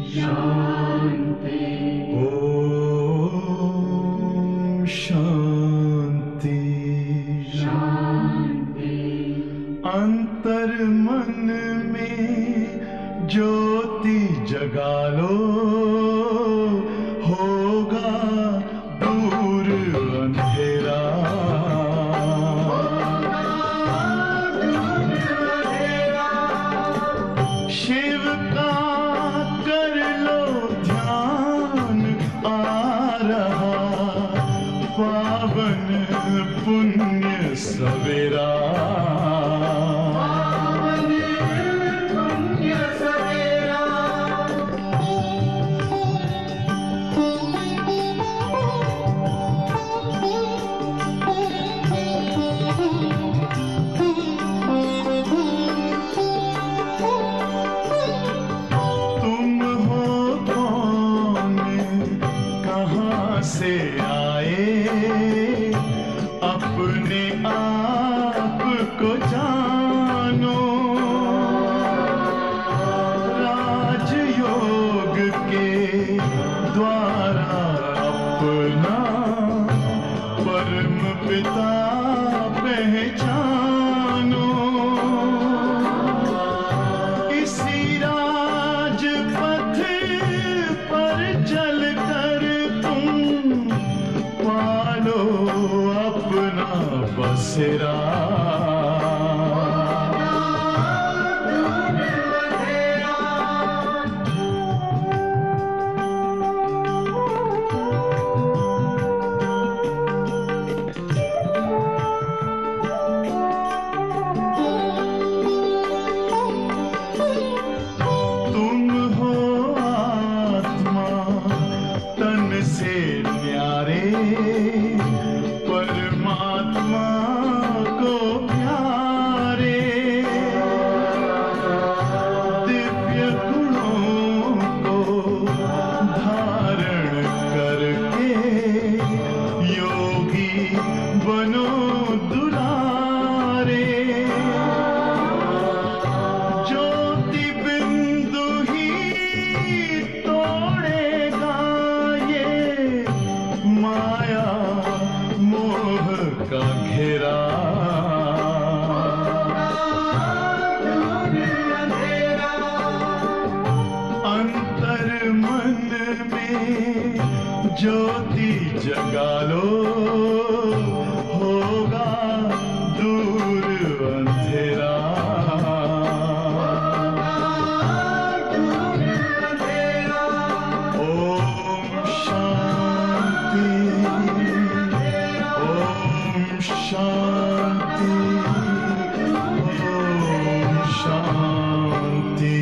शांति। ओम शांति शांति। अंतर मन में ज्योति जगा लो, होगा दूर अंधेरा। शिव का कर लो ध्यान, आ रहा पावन पुण्य सवेरा। से आए अपने आप को जानो, राजयोग के द्वारा अपना परम पिता पहचानो। इसी राजपथ पर चलकर पालो अपना बसेरा। तुम हो आत्मा तन से न्यारे, परमात्मा को प्यारे। दिव्य गुणों को धारण करके योगी बनो दुलारे। ज्योति बिंदु ही तोड़ेगा ये माया मोह का घेरा। अंतर मन में ज्योति जगा लो, होगा दूर अंधेरा। ओम शांति, ओम शांति, ओम शांति।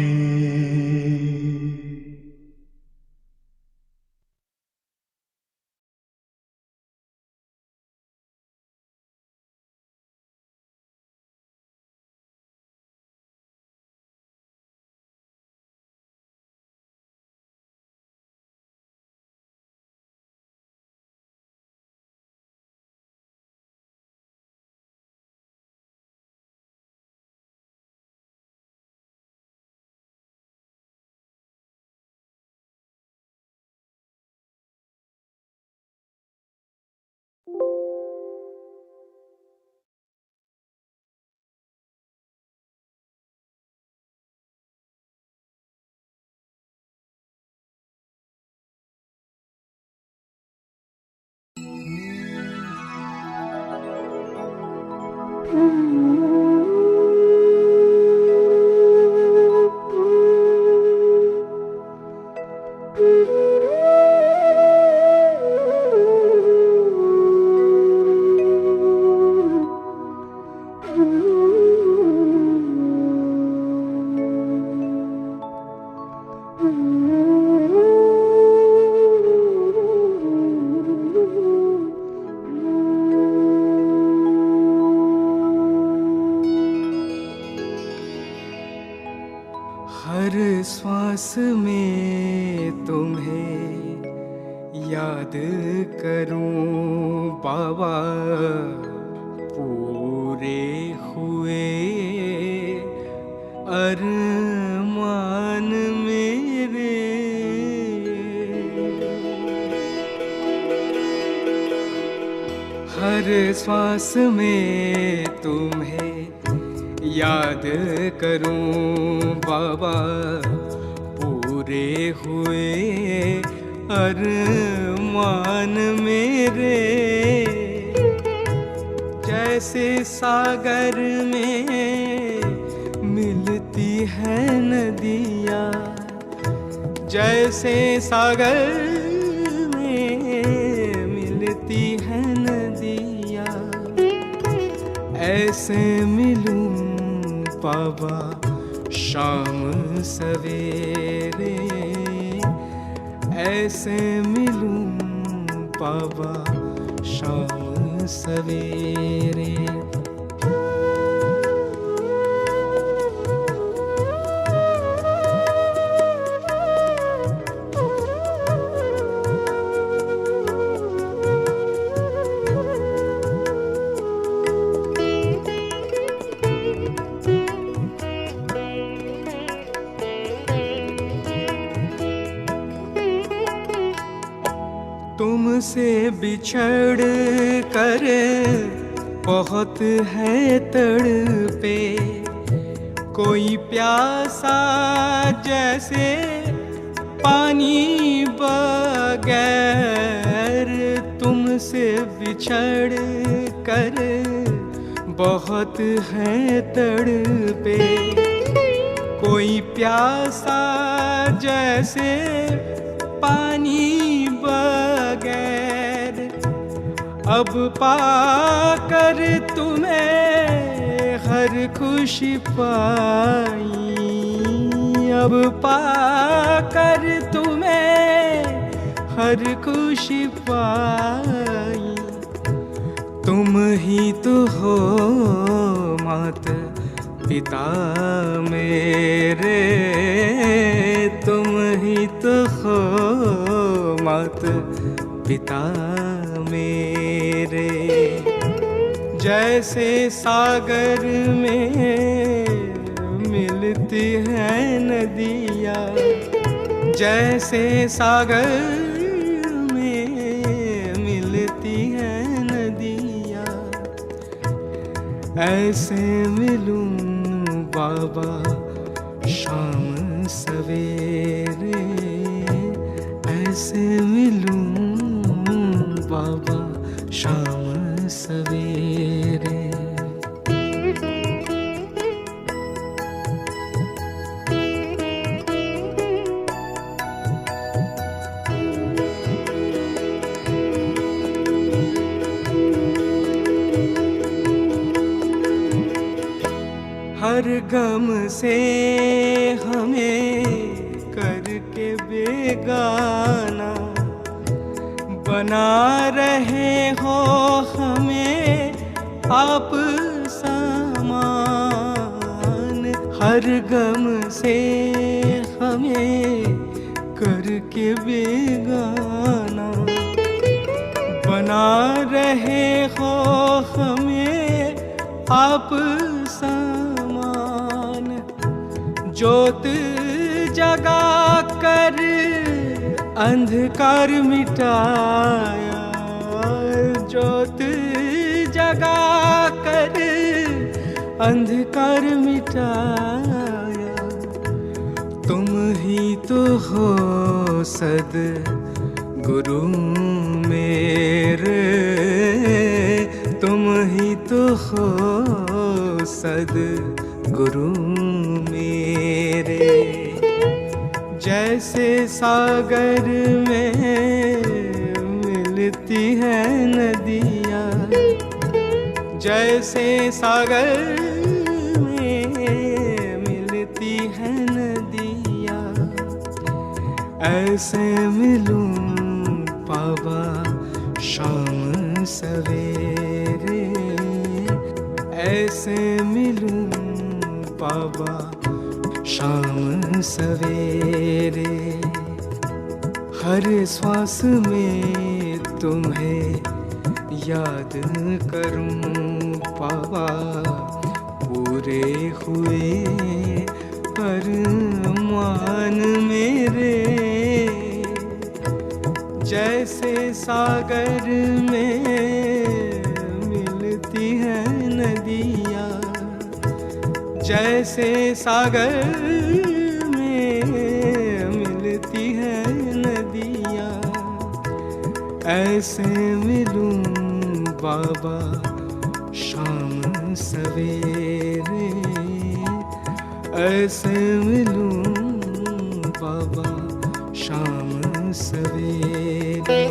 हर श्वास में तुम्हें याद करूं बाबा, पूरे हुए अरमान मेरे हर श्वास में तुम्हें याद करूं बाबा, पूरे हुए अरमान मेरे। जैसे सागर में मिलती है नदियाँ, जैसे सागर में मिलती है नदियाँ, ऐसे मिलूं बाबा शाम सवेरे, ऐसे मिलूं बाबा शाम सवेरे। तुमसे बिछड़ कर बहुत है तड़पे, कोई प्यासा जैसे पानी बगैर। तुमसे बिछड़ कर बहुत है तड़पे, कोई प्यासा जैसे पानी बगैर। अब पाकर तुम्हें हर खुशी पाई, अब पाकर तुम्हें हर खुशी पाई। तुम ही तो हो माता पिता मेरे, तुम ही तो हो माता पिता मेरे। जैसे सागर में मिलती है नदियाँ, जैसे सागर में मिलती है नदियाँ, ऐसे मिलूं बाबा शाम सवेरे, ऐसे मिलूं बाबा शाम सवेरे। हर गम से हमें करके बेगाना, बना रहे हो हमें आप समान। हर गम से हमें करके बेगाना, बना रहे हो हमें आप समान। ज्योत जगा कर अंधकार मिटाया, ज्योत जगा कर अंधकार मिटाया। तुम ही तो हो सद गुरु मेरे, तुम ही तो हो सद गुरु मेरे। जैसे सागर में मिलती है नदियाँ, जैसे सागर में मिलती है नदियाँ, ऐसे मिलूं बाबा शाम सवेरे, ऐसे मिलूं बाबा शाम सवेरे। हर श्वास में तुम्हें याद करूं बाबा, पूरे हुए अरमान मेरे। जैसे सागर में जैसे सागर में मिलती है नदियाँ, ऐसे मिलूं बाबा शाम सवेरे, ऐसे मिलूं बाबा शाम सवेरे।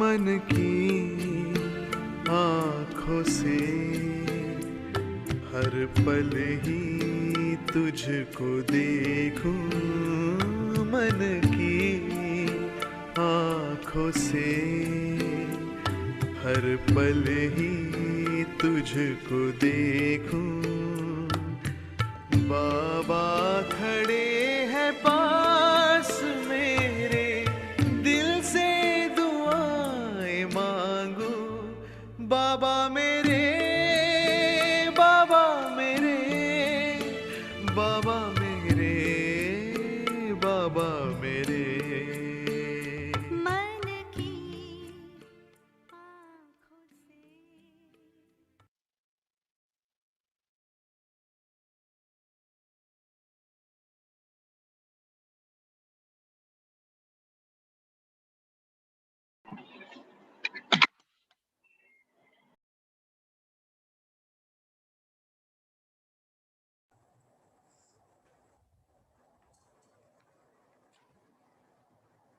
मन की आँखों से हर पल ही तुझको देखूं, मन की आँखों से हर पल ही तुझको देखूं। बाबा खड़े हैं पास मेरे, दिल से दुआएं मांगू। बाबा मेरे, बाबा मेरे, बाबा मेरे, बाबा मेरे। मन की आँखों से।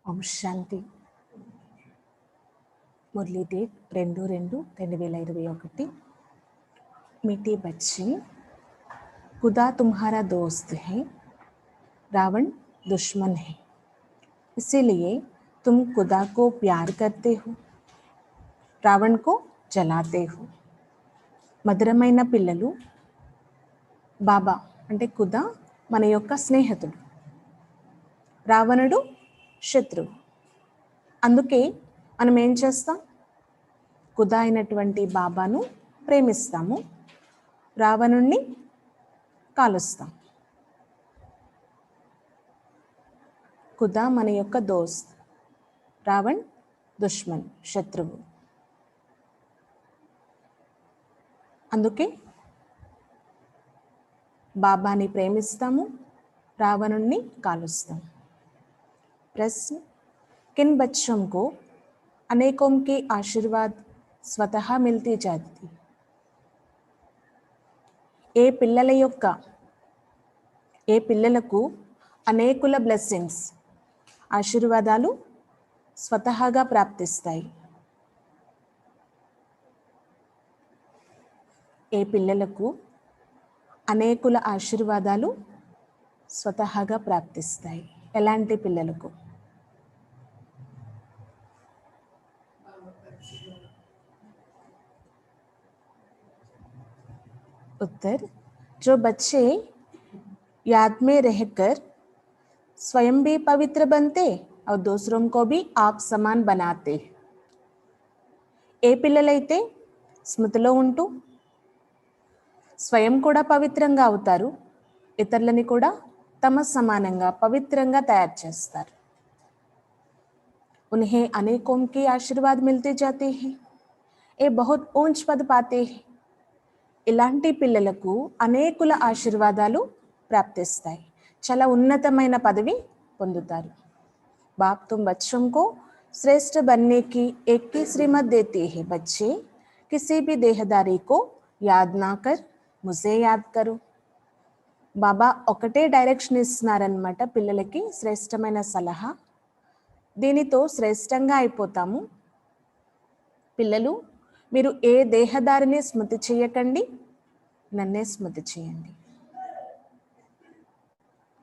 ఓం శాంతి. మురళీ డేట్ 2/2/2021. मीठे बच्चे, खुदा तुम्हारा दोस्त है, रावण दुश्मन है, इसीलिए तुम खुदा को प्यार करते हो, రావణ్ को जलाते हो. మధురమైన పిల్లలు, బాబా అంటే ఖుదా మన యొక్క స్నేహితుడు, రావణుడు శత్రువు. అందుకే మనం ఏం చేస్తాం? ఖుదా అయినటువంటి బాబాను ప్రేమిస్తాము, రావణుణ్ణి కాలుస్తాం. ఖుదా మన యొక్క దోస్త్, రావణ్ దుష్మన్ శత్రువు. అందుకే బాబాని ప్రేమిస్తాము, రావణుణ్ణి కాలుస్తాం. प्रश्न, किन बच्चों को अनेकों के आशीर्वाद स्वतः मिलती जाती? ఏ పిల్లలకు అనేకుల బ్లెస్సింగ్స్ ఆశీర్వాదాలు స్వతహాగా ప్రాప్తిస్తాయి? ఏ పిల్లలకు అనేకుల ఆశీర్వాదాలు స్వతహాగా ప్రాప్తిస్తాయి? ఎలాంటి పిల్లలకు? उत्तर, जो बच्चे याद में रहकर स्वयं भी पवित्र बनते और दूसरों को भी आप समान बनाते. ఏ పిల్లలైతే స్మృతిలో ఉంటూ స్వయం కూడా పవిత్రంగా అవుతారు, ఇతరులని కూడా తమ సమానంగా పవిత్రంగా తయారు చేస్తారు. उन्हें अनेकों के आशीर्वाद मिलते जाते हैं, ये बहुत ऊंच पद पाते हैं. ఇలాంటి పిల్లలకు అనేకుల ఆశీర్వాదాలు ప్రాప్తిస్తాయి, చాలా ఉన్నతమైన పదవి పొందుతారు. బాప్ తుమ్ బచ్చోं को श्रेष्ठ बनने की एक की श्रीमत देती है, बच्चे किसी भी देहदारी को याद ना कर, मुझे याद करो. బాబా ఒకటే డైరెక్షన్ ఇస్తున్నారనమాట పిల్లలకి, శ్రేష్టమైన సలహా. దీనితో శ్రేష్టంగా అయిపోతాము. పిల్లలు, మీరు ఏ దేహదారిని స్మృతి చేయకండి, నన్నే స్మృతి చేయండి.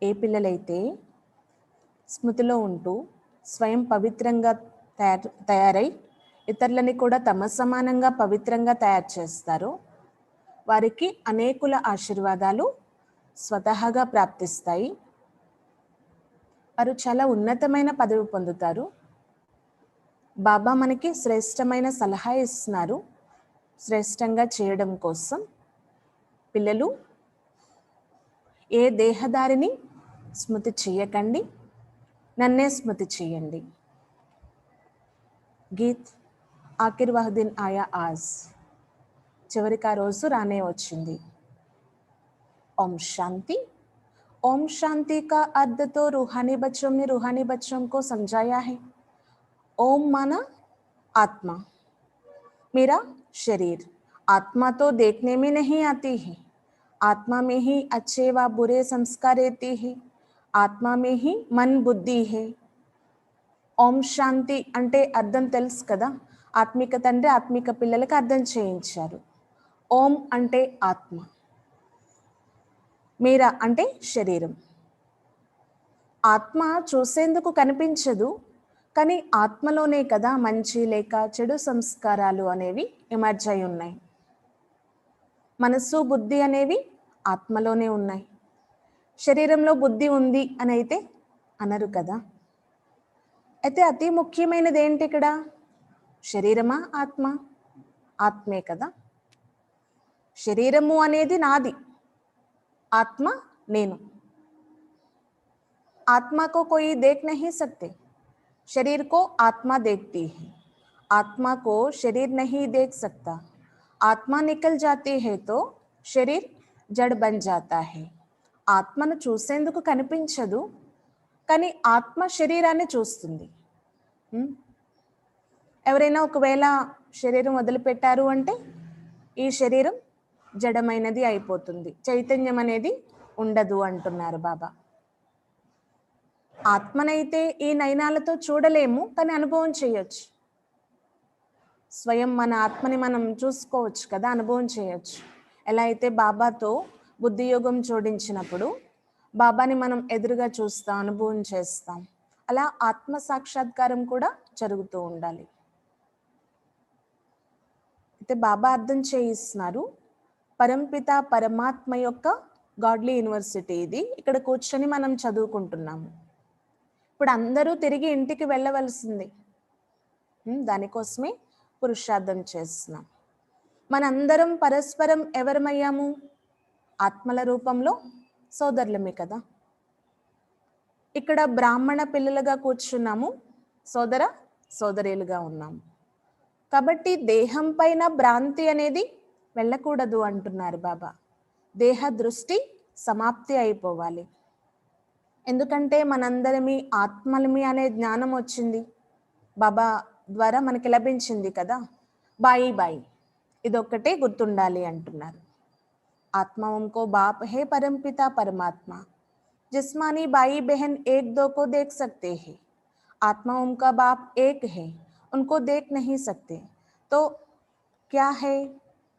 ఏ పిల్లలైతే స్మృతిలో ఉంటూ స్వయం పవిత్రంగా తయారై ఇతరులని కూడా తమ సమానంగా పవిత్రంగా తయారు చేస్తారో వారికి అనేకుల ఆశీర్వాదాలు స్వతహాగా ప్రాప్తిస్తాయి. వారు చాలా ఉన్నతమైన పదవి పొందుతారు. బాబా మనకి శ్రేష్టమైన సలహా ఇస్తున్నారు శ్రేష్టంగా చేయడం కోసం. పిల్లలు, ఏ దేహదారిని స్మృతి చేయకండి, నన్నే స్మృతి చేయండి. గీత్ ఆఖిర్ వహ్ దిన్ ఆయా ఆజ్, చివరికి ఆ రోజు రానే వచ్చింది. ओम शांति. ओम शांति का अर्थ तो रूहानी बच्चों ने रूहानी बच्चों को समझाया है. ओम माना आत्मा, मेरा शरीर. आत्मा तो देखने में नहीं आती है, आत्मा में ही अच्छे व बुरे संस्कार रहते हैं, आत्मा में ही मन बुद्धि है. ఓం శాంతి అంటే అర్థం తెలుసు కదా. ఆత్మిక తండ్రి ఆత్మిక పిల్లలకి అర్థం చేయించారు. ఓం అంటే ఆత్మ, మీరా అంటే శరీరం. ఆత్మ చూసేందుకు కనిపించదు, కానీ ఆత్మలోనే కదా మంచి లేక చెడు సంస్కారాలు అనేవి ఎమర్జ్ అయి ఉన్నాయి. మనస్సు బుద్ధి అనేవి ఆత్మలోనే ఉన్నాయి. శరీరంలో బుద్ధి ఉంది అని అయితే అనరు కదా. అయితే అతి ముఖ్యమైనది ఏంటి ఇక్కడ? శరీరమా ఆత్మ? ఆత్మే కదా. శరీరము అనేది నాది, ఆత్మ నేను. आत्मा को कोई देख नहीं सकते, शरीर को आत्मा देखती है. आत्मा को शरीर नहीं देख सकता. आत्मा निकल जाती है तो शरीर जड़ बन जाता है. ఆత్మను చూసేందుకు కనిపించదు, కానీ ఆత్మ శరీరాన్ని చూస్తుంది. ఎవరైనా ఒకవేళ శరీరం వదిలిపెట్టారు అంటే ఈ శరీరం జడమైనది అయిపోతుంది, చైతన్యం అనేది ఉండదు అంటున్నారు బాబా. ఆత్మనైతే ఈ నయనాలతో చూడలేము, కానీ అనుభవం చేయొచ్చు. స్వయం మన ఆత్మని మనం చూసుకోవచ్చు కదా, అనుభవం చేయొచ్చు. ఎలా అయితే బాబాతో బుద్ధియోగం జోడించినప్పుడు బాబాని మనం ఎదురుగా చూస్తాం, అనుభవం చేస్తాం, అలా ఆత్మ సాక్షాత్కారం కూడా జరుగుతూ ఉండాలి. అయితే బాబా అర్థం చేయిస్తున్నారు, పరంపిత పరమాత్మ యొక్క గాడ్లీ యూనివర్సిటీ ఇది. ఇక్కడ కూర్చొని మనం చదువుకుంటున్నాము. ఇప్పుడు అందరూ తిరిగి ఇంటికి వెళ్ళవలసింది, దానికోసమే పురుషార్థం చేస్తున్నాం. మనందరం పరస్పరం ఎవరమయ్యాము? ఆత్మల రూపంలో సోదరులమే కదా. ఇక్కడ బ్రాహ్మణ పిల్లలుగా కూర్చున్నాము, సోదర సోదరీలుగా ఉన్నాము. కాబట్టి దేహం పైన భ్రాంతి అనేది వెళ్ళకూడదు అంటున్నారు బాబా. దేహ దృష్టి సమాప్తి అయిపోవాలి. ఎందుకంటే మనందరమీ ఆత్మలమి అనే జ్ఞానం వచ్చింది, బాబా ద్వారా మనకి లభించింది కదా. బాయి బాయి ఇదొక్కటే గుర్తుండాలి అంటున్నారు. ఆత్మ उनको बाप है परमपिता परमात्मा, जिस्मानी भाई बहन एक दो को देख सकते हैं, आत्मा उनका बाप एक है, उनको देख नहीं सकते. तो क्या है?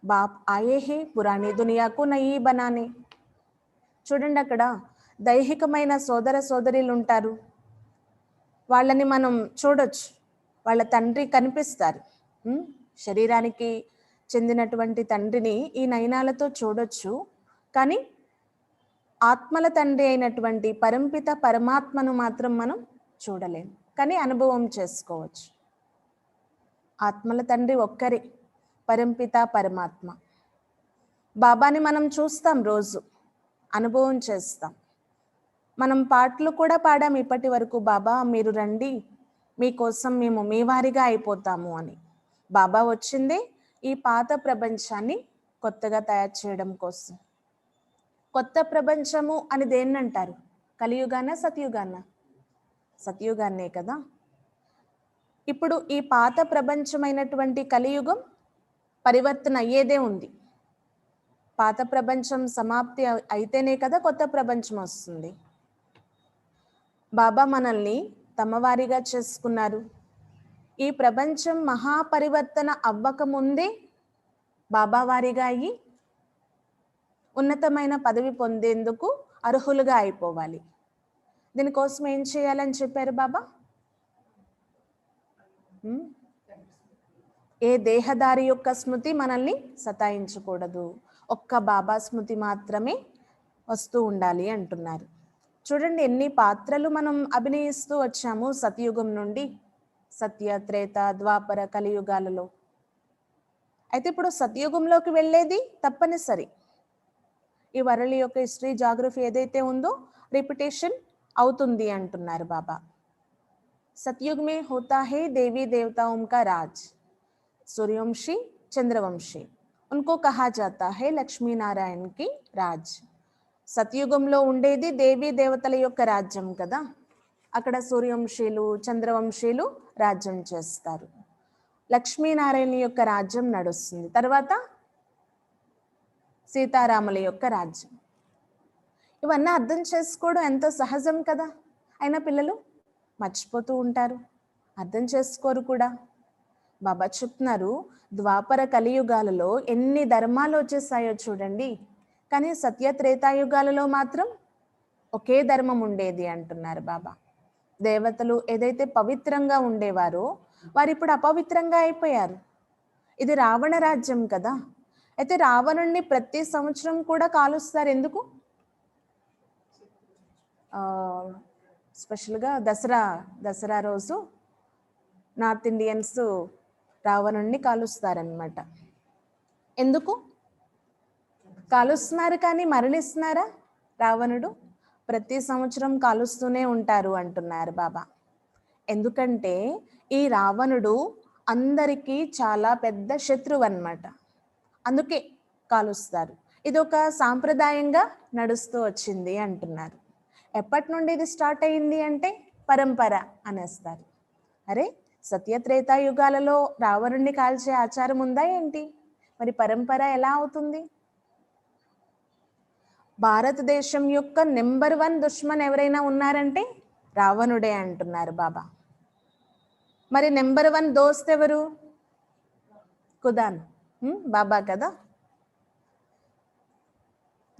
बाप आए हैं पुरानी दुनिया को नई बनाने. చూడండి, అక్కడ దైహికమైన సోదర సోదరీలు ఉంటారు, వాళ్ళని మనం చూడొచ్చు, వాళ్ళ తండ్రి కనిపిస్తారు. శరీరానికి చెందినటువంటి తండ్రిని ఈ నయనాలతో చూడొచ్చు, కానీ ఆత్మల తండ్రి అయినటువంటి పరంపిత పరమాత్మను మాత్రం మనం చూడలేము, కానీ అనుభవం చేసుకోవచ్చు. ఆత్మల తండ్రి ఒక్కరే, పరంపిత పరమాత్మ. బాబాని మనం చూస్తాం, రోజు అనుభవం చేస్తాం. మనం పాటలు కూడా పాడాం ఇప్పటి వరకు, బాబా మీరు రండి, మీకోసం మేము మీ వారిగా అయిపోతాము అని. బాబా వచ్చిందే ఈ పాత ప్రపంచాన్ని కొత్తగా తయారు చేయడం కోసం. కొత్త ప్రపంచము అని దేన్ని అంటారు? కలియుగాన సత్యుగాన? సత్యుగాన్నే కదా. ఇప్పుడు ఈ పాత ప్రపంచమైనటువంటి కలియుగం పరివర్తన అయ్యేదే ఉంది. పాత ప్రపంచం సమాప్తి అయితేనే కదా కొత్త ప్రపంచం వస్తుంది. బాబా మనల్ని తమవారిగా చేసుకున్నారు. ఈ ప్రపంచం మహాపరివర్తన అవ్వకముందే బాబా వారిగా అయ్యి ఉన్నతమైన పదవి పొందేందుకు అర్హులుగా అయిపోవాలి. దీనికోసం ఏం చేయాలని చెప్పారు బాబా? ఏ దేహదారి యొక్క స్మృతి మనల్ని సతాయించకూడదు, ఒక్క బాబా స్మృతి మాత్రమే వస్తూ ఉండాలి అంటున్నారు. చూడండి ఎన్ని పాత్రలు మనం అభినయిస్తూ వచ్చాము సతయుగం నుండి, సత్య, త్రేత, ద్వాపర, కలియుగాలలో. అయితే ఇప్పుడు సతయుగంలోకి వెళ్ళేది తప్పనిసరి. ఈ వరల్డ్ యొక్క హిస్టరీ, జాగ్రఫీ ఏదైతే ఉందో రిపిటేషన్ అవుతుంది అంటున్నారు బాబా. सतयुग में होता है देवी देवताओं का राज, सूर्यवंशी, चंद्रवंशी, उनको कहा जाता है लक्ष्मी नारायण की राज. సత్యుగంలో ఉండేది దేవీ దేవతల యొక్క రాజ్యం కదా. అక్కడ సూర్యవంశీలు, చంద్రవంశీలు రాజ్యం చేస్తారు. లక్ష్మీనారాయణ యొక్క రాజ్యం నడుస్తుంది. తర్వాత సీతారాముల యొక్క రాజ్యం. ఇవన్నీ అర్థం చేసుకోవడం ఎంతో సహజం కదా. అయినా పిల్లలు మర్చిపోతూ ఉంటారు, అర్థం చేసుకోరు కూడా. బాబా చెప్తున్నారు, ద్వాపర కలియుగాలలో ఎన్ని ధర్మాలు వచ్చేసాయో చూడండి, కానీ సత్య త్రేతాయుగాలలో మాత్రం ఒకే ధర్మం ఉండేది అంటున్నారు బాబా. దేవతలు ఏదైతే పవిత్రంగా ఉండేవారో వారు ఇప్పుడు అపవిత్రంగా అయిపోయారు. ఇది రావణ రాజ్యం కదా. అయితే రావణుణ్ణి ప్రతి సంవత్సరం కూడా కాలుస్తారు. ఎందుకు? స్పెషల్గా దసరా రోజు నార్త్ ఇండియన్స్ రావణుణ్ణి కాలుస్తారనమాట. ఎందుకు కాలుస్తున్నారు? కానీ మరణిస్తున్నారా రావణుడు? ప్రతి సంవత్సరం కాలుస్తూనే ఉంటారు అంటున్నారు బాబా. ఎందుకంటే ఈ రావణుడు అందరికీ చాలా పెద్ద శత్రువు అన్నమాట. అందుకే కాలుస్తారు. ఇది ఒక సాంప్రదాయంగా నడుస్తూ వచ్చింది అంటున్నారు. ఎప్పటి నుండి ఇది స్టార్ట్ అయ్యింది అంటే పరంపర అనేస్తారు. అరే, సత్యత్రేతాయుగాలలో రావణుణ్ణి కాల్చే ఆచారం ఉందా ఏంటి? మరి పరంపర ఎలా అవుతుంది? భారతదేశం యొక్క నెంబర్ 1 దుష్మన్ ఎవరైనా ఉన్నారంటే రావణుడే అంటున్నారు బాబా. మరి నెంబర్ 1 దోస్త్ ఎవరు? ఖుదాన్, బాబా కదా.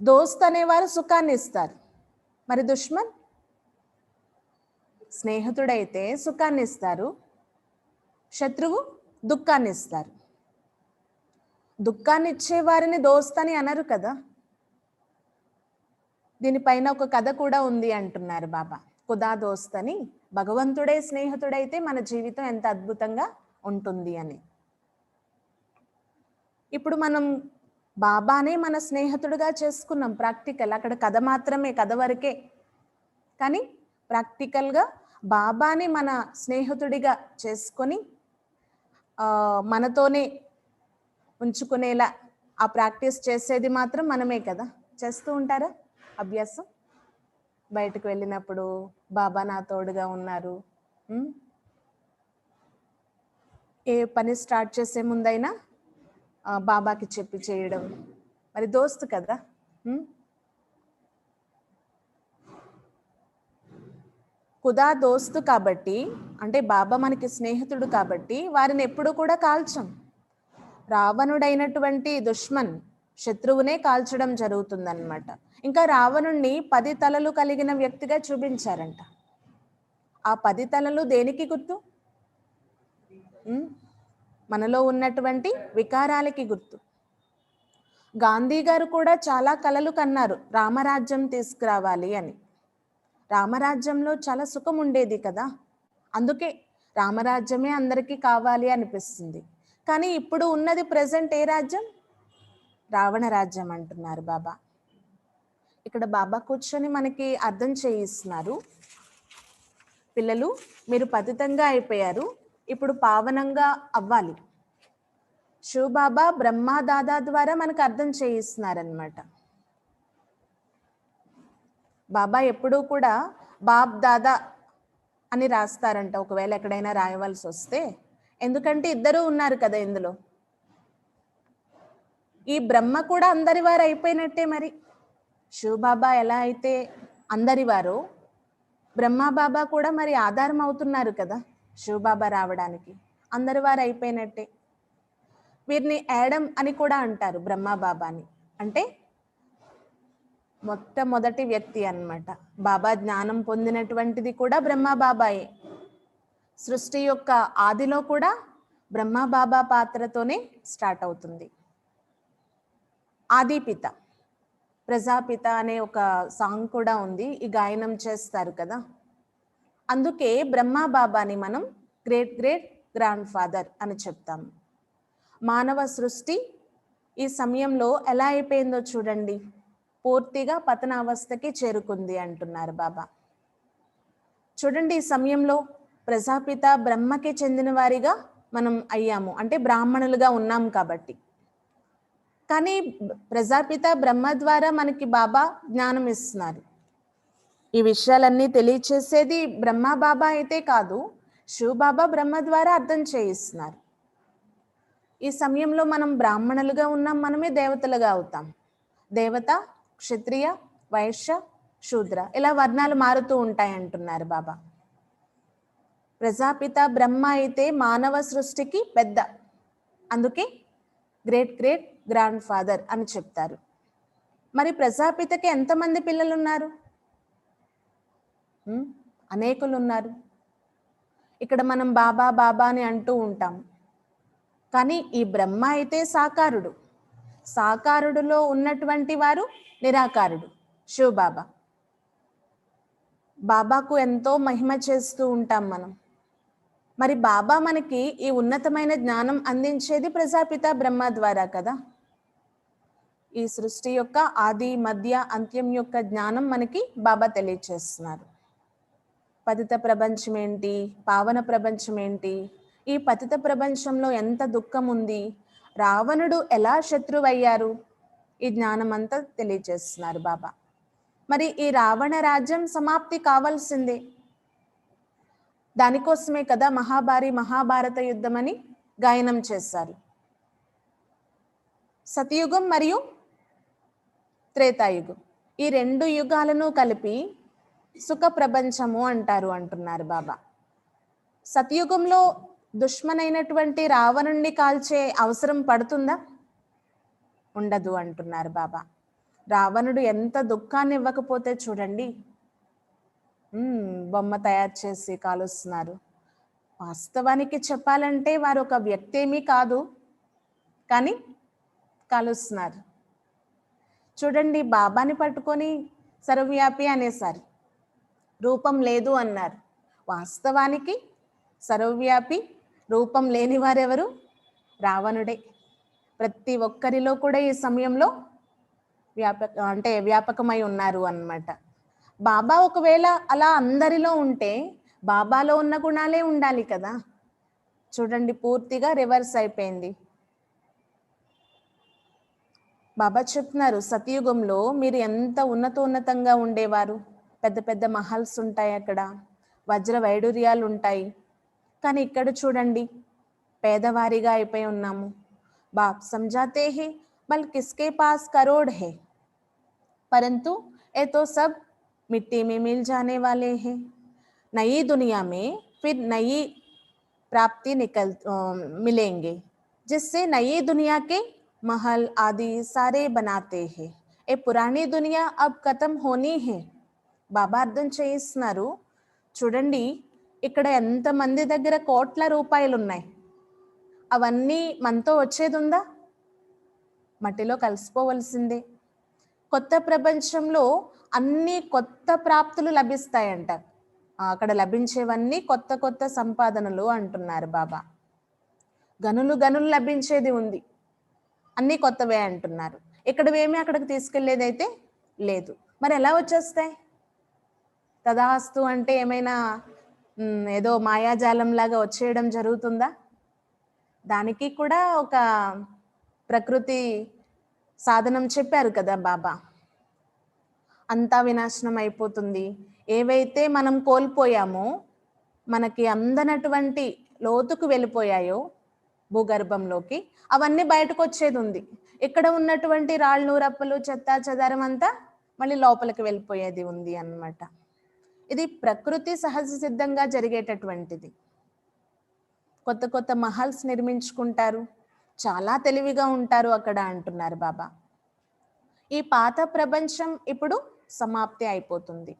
దోస్త్ అనేవారు సుఖాన్ని ఇస్తారు, మరి దుష్మన్ స్నేహితుడైతే సుఖాన్ని ఇస్తారు, శత్రువు దుఃఖాన్ని ఇస్తారు. దుఃఖాన్ని ఇచ్చేవారిని దోస్త్ అని అనరు కదా. దీనిపైన ఒక కథ కూడా ఉంది అంటున్నారు బాబా. ఖుదా దోస్త్ అని, భగవంతుడే స్నేహితుడైతే మన జీవితం ఎంత అద్భుతంగా ఉంటుంది అని. ఇప్పుడు మనం బాబానే మన స్నేహితుడిగా చేసుకున్నాం. ప్రాక్టికల్, అక్కడ కథ మాత్రమే, కథ వరకే. కానీ ప్రాక్టికల్గా బాబాని మన స్నేహితుడిగా చేసుకొని మనతోనే ఉంచుకునేలా ఆ ప్రాక్టీస్ చేసేది మాత్రం మనమే కదా. చేస్తూ ఉంటారా అభ్యాసం? బయటకు వెళ్ళినప్పుడు బాబా నా తోడుగా ఉన్నారు. ఏ పని స్టార్ట్ చేసే ముందైనా బాబాకి చెప్పి చేయడం, మరి దోస్తు కదా. ఖుదా దోస్తు కాబట్టి, అంటే బాబా మనకి స్నేహితుడు కాబట్టి వారిని ఎప్పుడు కూడా కాల్చం. రావణుడైనటువంటి దుష్మన్, శత్రువునే కాల్చడం జరుగుతుందన్నమాట. ఇంకా రావణుణ్ణి 10 తలలు కలిగిన వ్యక్తిగా చూపించారంట. ఆ 10 తలలు దేనికి గుర్తు? మనలో ఉన్నటువంటి వికారాలకి గుర్తు. గాంధీ గారు కూడా చాలా కలలు కన్నారు, రామరాజ్యం తీసుకురావాలి అని. రామరాజ్యంలో చాలా సుఖం ఉండేది కదా. అందుకే రామరాజ్యమే అందరికీ కావాలి అనిపిస్తుంది. కానీ ఇప్పుడు ఉన్నది ప్రెజెంట్ ఏ రాజ్యం? రావణ రాజ్యం అంటున్నారు బాబా. ఇక్కడ బాబా కూర్చొని మనకి అర్థం చేయిస్తున్నారు. పిల్లలు, మీరు పతితంగా అయిపోయారు, ఇప్పుడు పావనంగా అవ్వాలి. శివ బాబా బ్రహ్మా దాదా ద్వారా మనకు అర్థం చేయిస్తున్నారనమాట. బాబా ఎప్పుడూ కూడా బాప్ దాదా అని రాస్తారంట ఒకవేళ ఎక్కడైనా రాయవలసి వస్తే. ఎందుకంటే ఇద్దరు ఉన్నారు కదా ఇందులో. ఈ బ్రహ్మ కూడా అందరి వారు అయిపోయినట్టే మరి. శివబాబా ఎలా అయితే అందరి వారో బ్రహ్మబాబా కూడా మరి ఆధారం అవుతున్నారు కదా శివబాబా రావడానికి. అందరి వారు అయిపోయినట్టే. వీరిని యాడమ్ అని కూడా అంటారు బ్రహ్మబాబాని. అంటే మొట్టమొదటి వ్యక్తి అన్నమాట. బాబా జ్ఞానం పొందినటువంటిది కూడా బ్రహ్మబాబాయే. సృష్టి యొక్క ఆదిలో కూడా బ్రహ్మబాబా పాత్రతోనే స్టార్ట్ అవుతుంది. ఆదిపిత, ప్రజాపిత అనే ఒక సాంగ్ కూడా ఉంది, ఈ గాయనం చేస్తారు కదా. అందుకే బ్రహ్మబాబాని మనం గ్రేట్ గ్రేట్ గ్రాండ్ ఫాదర్ అని చెప్తాము. మానవ సృష్టి ఈ సమయంలో ఎలా అయిపోయిందో చూడండి, పూర్తిగా పతనావస్థకి చేరుకుంది అంటున్నారు బాబా. చూడండి, ఈ సమయంలో ప్రజాపిత బ్రహ్మకి చెందిన వారిగా మనం అయ్యాము, అంటే బ్రాహ్మణులుగా ఉన్నాం కాబట్టి. కానీ ప్రజాపిత బ్రహ్మ ద్వారా మనకి బాబా జ్ఞానం ఇస్తున్నారు. ఈ విషయాలన్నీ తెలియచేసేది బ్రహ్మ బాబా అయితే కాదు, శివబాబా బ్రహ్మ ద్వారా అర్థం చేయిస్తున్నారు. ఈ సమయంలో మనం బ్రాహ్మణులుగా ఉన్నాం, మనమే దేవతలుగా అవుతాం. దేవత, క్షత్రియ, వైశ్య, శూద్ర, ఇలా వర్ణాలు మారుతూ ఉంటాయి అంటున్నారు బాబా. ప్రజాపిత బ్రహ్మ అయితే మానవ సృష్టికి పెద్ద, అందుకే గ్రేట్ గ్రేట్ గ్రాండ్ ఫాదర్ అని చెప్తారు. మరి ప్రజాపితకి ఎంతమంది పిల్లలు ఉన్నారు? అనేకులు ఉన్నారు. ఇక్కడ మనం బాబా బాబా అని అంటూ ఉంటాం, కానీ ఈ బ్రహ్మ అయితే సాకారుడు. సాకారుడులో ఉన్నటువంటి వారు నిరాకారుడు శివబాబా. బాబాకు ఎంతో మహిమ చేస్తూ ఉంటాం మనం. మరి బాబా మనకి ఈ ఉన్నతమైన జ్ఞానం అందించేది ప్రజాపిత బ్రహ్మ ద్వారా కదా. ఈ సృష్టి యొక్క ఆది, మధ్య, అంత్యం యొక్క జ్ఞానం మనకి బాబా తెలియచేస్తున్నారు. పతిత ప్రపంచం ఏంటి, పావన ప్రపంచం ఏంటి, ఈ పతిత ప్రపంచంలో ఎంత దుఃఖం ఉంది, రావణుడు ఎలా శత్రువయ్యారు, ఈ జ్ఞానం అంతా తెలియచేస్తున్నారు బాబా. మరి ఈ రావణ రాజ్యం సమాప్తి కావాల్సిందే. దానికోసమే కదా మహాభారత యుద్ధం అని గాయనం చేశారు. సతయుగం మరియు త్రేతాయుగం, ఈ రెండు యుగాలను కలిపి సుఖ ప్రపంచము అంటున్నారు బాబా. సతయుగంలో దుష్మనైనటువంటి రావణుణ్ణి కాల్చే అవసరం పడుతుందా? ఉండదు అంటున్నారు బాబా. రావణుడు ఎంత దుఃఖాన్ని ఇవ్వకపోతే చూడండి, బొమ్మ తయారు చేసి కాలుస్తున్నారు. వాస్తవానికి చెప్పాలంటే వారు ఒక వ్యక్తి ఏమీ కాదు, కానీ కాలుస్తున్నారు. చూడండి, బాబాని పట్టుకొని సర్వవ్యాపి అనేసారు, రూపం లేదు అన్నారు. వాస్తవానికి సర్వవ్యాపి, రూపం లేని వారెవరు? రావణుడే. ప్రతి ఒక్కరిలో కూడా ఈ సమయంలో వ్యాపకమై ఉన్నారు అన్నమాట. బాబా ఒకవేళ అలా అందరిలో ఉంటే బాబాలో ఉన్న గుణాలే ఉండాలి కదా. చూడండి, పూర్తిగా రివర్స్ అయిపోయింది. బాబా చెప్తున్నారు, సతయుగంలో మీరు ఎంత ఉన్నతంగా ఉండేవారు, పెద్ద పెద్ద మహల్స్ ఉంటాయి, అక్కడ వజ్ర వైడూర్యాలు ఉంటాయి. కానీ ఇక్కడ చూడండి, పేదవారిగా అయిపోయి ఉన్నాము. బాప్ సమझाते हैं बल किसके पास करोड़ है, परंतु ये तो सब मिट्टी में मिल जाने वाले हैं. नई दुनिया में फिर नई प्राप्ति मिलेंगे, जिससे नई दुनिया के महल आदि सारे बनाते हैं. ये पुरानी दुनिया अब खत्म होनी है. బాబా అర్థం చేయిస్తున్నారు. చూడండి, ఇక్కడ ఎంతమంది దగ్గర కోట్ల రూపాయలు ఉన్నాయి, అవన్నీ మనతో వచ్చేది ఉందా? మట్టిలో కలిసిపోవలసిందే. కొత్త ప్రపంచంలో అన్ని కొత్త ప్రాప్తులు లభిస్తాయంట. అక్కడ లభించేవన్నీ కొత్త కొత్త సంపాదనలు అంటున్నారు బాబా. గనులు లభించేది ఉంది, అన్నీ కొత్తవే అంటున్నారు. ఇక్కడవేమీ అక్కడికి తీసుకెళ్లేదైతే లేదు. మరి ఎలా వచ్చేస్తాయి? తదాస్తు అంటే ఏమైనా ఏదో మాయాజాలం లాగా వచ్చేయడం జరుగుతుందా? దానికి కూడా ఒక ప్రకృతి సాధనం చెప్పారు కదా బాబా. అంతా వినాశనం అయిపోతుంది. ఏవైతే మనం కోల్పోయామో మనకి అందనటువంటి లోతుకు వెళ్ళిపోయాయో భూగర్భంలోకి, అవన్నీ బయటకు వచ్చేది ఉంది. ఇక్కడ ఉన్నటువంటి రాళ్ళు రప్పలు చెత్త చెదారం అంతా మళ్ళీ లోపలికి వెళ్ళిపోయేది ఉంది అన్నమాట. ఇది ప్రకృతి సహజ సిద్ధంగా జరిగేటటువంటిది. కొత్త కొత్త మహల్స్ నిర్మించుకుంటారు, చాలా తెలివిగా ఉంటారు అక్కడ అంటున్నారు బాబా. ఈ పాత ప్రపంచం ఇప్పుడు సమాప్తి అయిపోతుంది.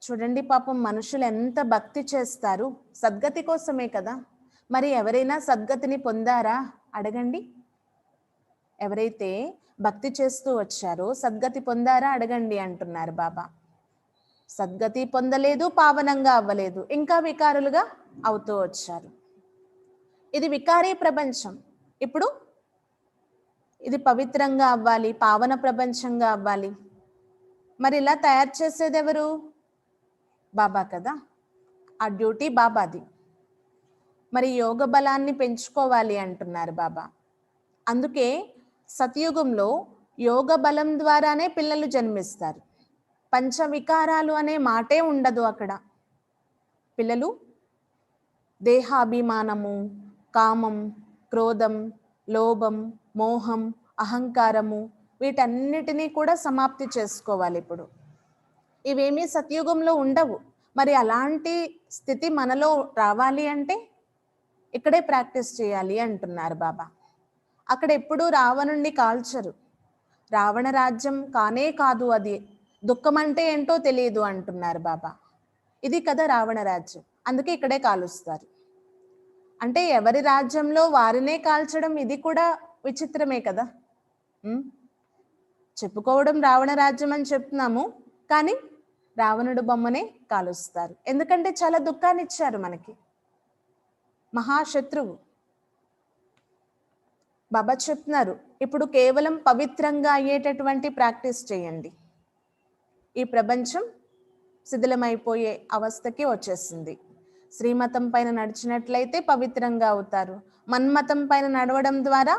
చూడండి పాపం మనుషులు ఎంత భక్తి చేస్తారు, సద్గతి కోసమే కదా. మరి ఎవరైనా సద్గతిని పొందారా అడగండి. ఎవరైతే భక్తి చేస్తూ వచ్చారో సద్గతి పొందారా అడగండి అంటున్నారు బాబా. సద్గతి పొందలేదు, పావనంగా అవ్వలేదు, ఇంకా వికారులుగా అవుతూ వచ్చారు. ఇది వికారీ ప్రపంచం. ఇప్పుడు ఇది పవిత్రంగా అవ్వాలి, పావన ప్రపంచంగా అవ్వాలి. మరి ఇలా తయారు చేసేది ఎవరు? బాబా కదా. ఆ డ్యూటీ బాబాది. మరి యోగ బలాన్ని పెంచుకోవాలి అంటున్నారు బాబా. అందుకే సతయుగంలో యోగ బలం ద్వారానే పిల్లలు జన్మిస్తారు. పంచవికారాలు అనే మాటే ఉండదు అక్కడ. పిల్లలు దేహాభిమానము, కామం, క్రోధం, లోభం, మోహం, అహంకారము వీటన్నిటినీ కూడా సమాప్తి చేసుకోవాలి. ఇప్పుడు ఇవేమీ సతయుగంలో ఉండవు. మరి అలాంటి స్థితి మనలో రావాలి అంటే ఇక్కడే ప్రాక్టీస్ చేయాలి అంటున్నారు బాబా. అక్కడ ఎప్పుడూ రావణుణ్ణి కాల్చరు. రావణ రాజ్యం కానే కాదు అది. దుఃఖం అంటే ఏంటో తెలియదు అంటున్నారు బాబా. ఇది కదా రావణ రాజ్యం, అందుకే ఇక్కడే కాలుస్తారు. అంటే ఎవరి రాజ్యంలో వారినే కాల్చడం ఇది కూడా విచిత్రమే కదా. చెప్పుకోవడం రావణ రాజ్యం అని చెప్తున్నాము, కానీ రావణుడు బొమ్మనే కాలుస్తారు. ఎందుకంటే చాలా దుఃఖాన్ని ఇచ్చారు మనకి, మహాశత్రువు. బాబా చెప్తున్నారు, ఇప్పుడు కేవలం పవిత్రంగా అయ్యేటటువంటి ప్రాక్టీస్ చేయండి. ఈ ప్రపంచం శిథిలమైపోయే అవస్థకి వచ్చేసింది. శ్రీమతం పైన నడిచినట్లయితే పవిత్రంగా అవుతారు. మన్మతం పైన నడవడం ద్వారా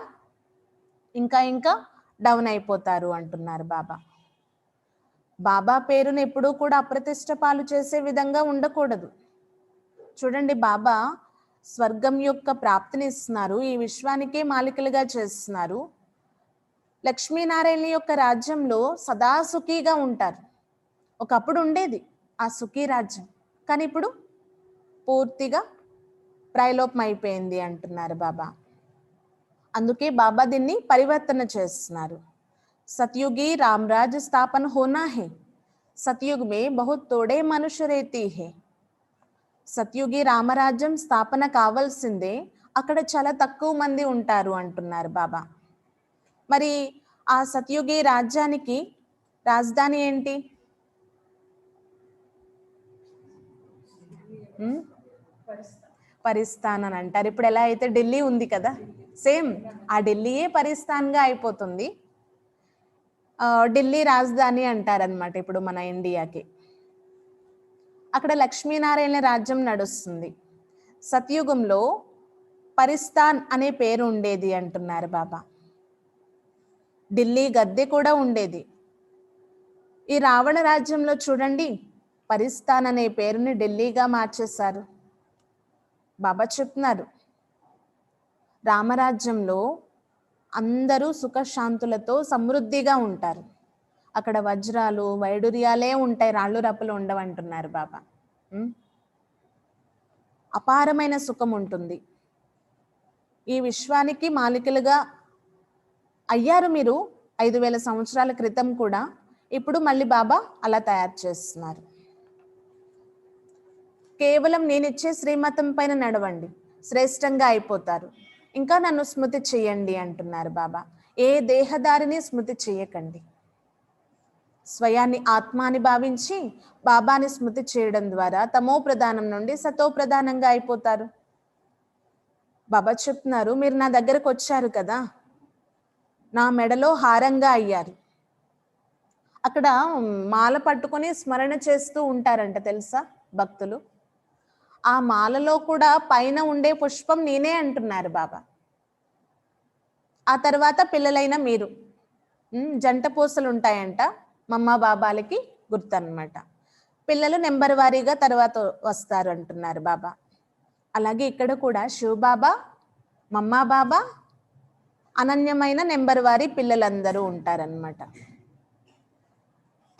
ఇంకా ఇంకా డౌన్ అయిపోతారు అంటున్నారు బాబా. బాబా పేరును ఎప్పుడూ కూడా అప్రతిష్ట పాలు చేసే విధంగా ఉండకూడదు. చూడండి, బాబా స్వర్గం యొక్క ప్రాప్తిని ఇస్తున్నారు, ఈ విశ్వానికే మాలికలుగా చేస్తున్నారు. లక్ష్మీనారాయణ యొక్క రాజ్యంలో సదా సుఖీగా ఉంటారు. ఒకప్పుడు ఉండేది ఆ సుఖీ రాజ్యం, కానీ ఇప్పుడు పూర్తిగా ప్రాయలోపం అయిపోయింది అంటున్నారు బాబా. అందుకే బాబా దీన్ని పరివర్తన చేస్తున్నారు. సత్యుగి రామరాజ్ స్థాపన హోనా హే, సత్యుగ్ మే బహుత్ తోడే మనుష్య రేతీ హే. సత్యుగి రామరాజ్యం స్థాపన కావాల్సిందే, అక్కడ చాలా తక్కువ మంది ఉంటారు అంటున్నారు బాబా. మరి ఆ సత్యుగి రాజ్యానికి రాజధాని ఏంటి? పరిస్థాన్ అని అంటారు. ఇప్పుడు ఎలా అయితే ఢిల్లీ ఉంది కదా, సేమ్ ఆ ఢిల్లీయే పరిస్థాన్గా అయిపోతుంది. ఢిల్లీ రాజధాని అంటారనమాట ఇప్పుడు మన ఇండియాకి. అక్కడ లక్ష్మీనారాయణ రాజ్యం నడుస్తుంది. సత్యుగంలో పరిస్థాన్ అనే పేరు ఉండేది అంటున్నారు బాబా. ఢిల్లీ గద్దె కూడా ఉండేది. ఈ రావణ రాజ్యంలో చూడండి, పరిస్థాన్ అనే పేరుని ఢిల్లీగా మార్చేశారు. బాబా చెప్తున్నారు, రామరాజ్యంలో అందరూ సుఖశాంతులతో సమృద్ధిగా ఉంటారు. అక్కడ వజ్రాలు వైడూర్యాలే ఉంటాయి, రాళ్ళు రప్పలు ఉండవంటున్నారు బాబా. అపారమైన సుఖం ఉంటుంది. ఈ విశ్వానికి మాలికలుగా అయ్యారు మీరు 5000 సంవత్సరాల క్రితం కూడా. ఇప్పుడు మళ్ళీ బాబా అలా తయారు చేస్తున్నారు. కేవలం నేనిచ్చే శ్రీమతం పైన నడవండి, శ్రేష్టంగా అయిపోతారు. ఇంకా నన్ను స్మృతి చెయ్యండి అంటున్నారు బాబా. ఏ దేహదారిని స్మృతి చెయ్యకండి. స్వయాన్ని ఆత్మాని భావించి బాబాని స్మృతి చేయడం ద్వారా తమో ప్రధానం నుండి సతో ప్రధానంగా అయిపోతారు. బాబా చెప్తున్నారు, మీరు నా దగ్గరకు వచ్చారు కదా, నా మెడలో హారంగా అయ్యారు. అక్కడ మాల పట్టుకొని స్మరణ చేస్తూ ఉంటారంట, తెలుసా భక్తులు. ఆ మాలలో కూడా పైన ఉండే పుష్పం నేనే అంటున్నారు బాబా. ఆ తర్వాత పిల్లలైన మీరు, జంట పూసలు ఉంటాయంట, మమ్మ బాబాలకి గుర్తు అన్నమాట. పిల్లలు నెంబర్ వారీగా తర్వాత వస్తారు అంటున్నారు బాబా. అలాగే ఇక్కడ కూడా శివ్ బాబా, మమ్మా బాబా, అనన్యమైన నెంబర్ వారి పిల్లలందరూ ఉంటారన్నమాట.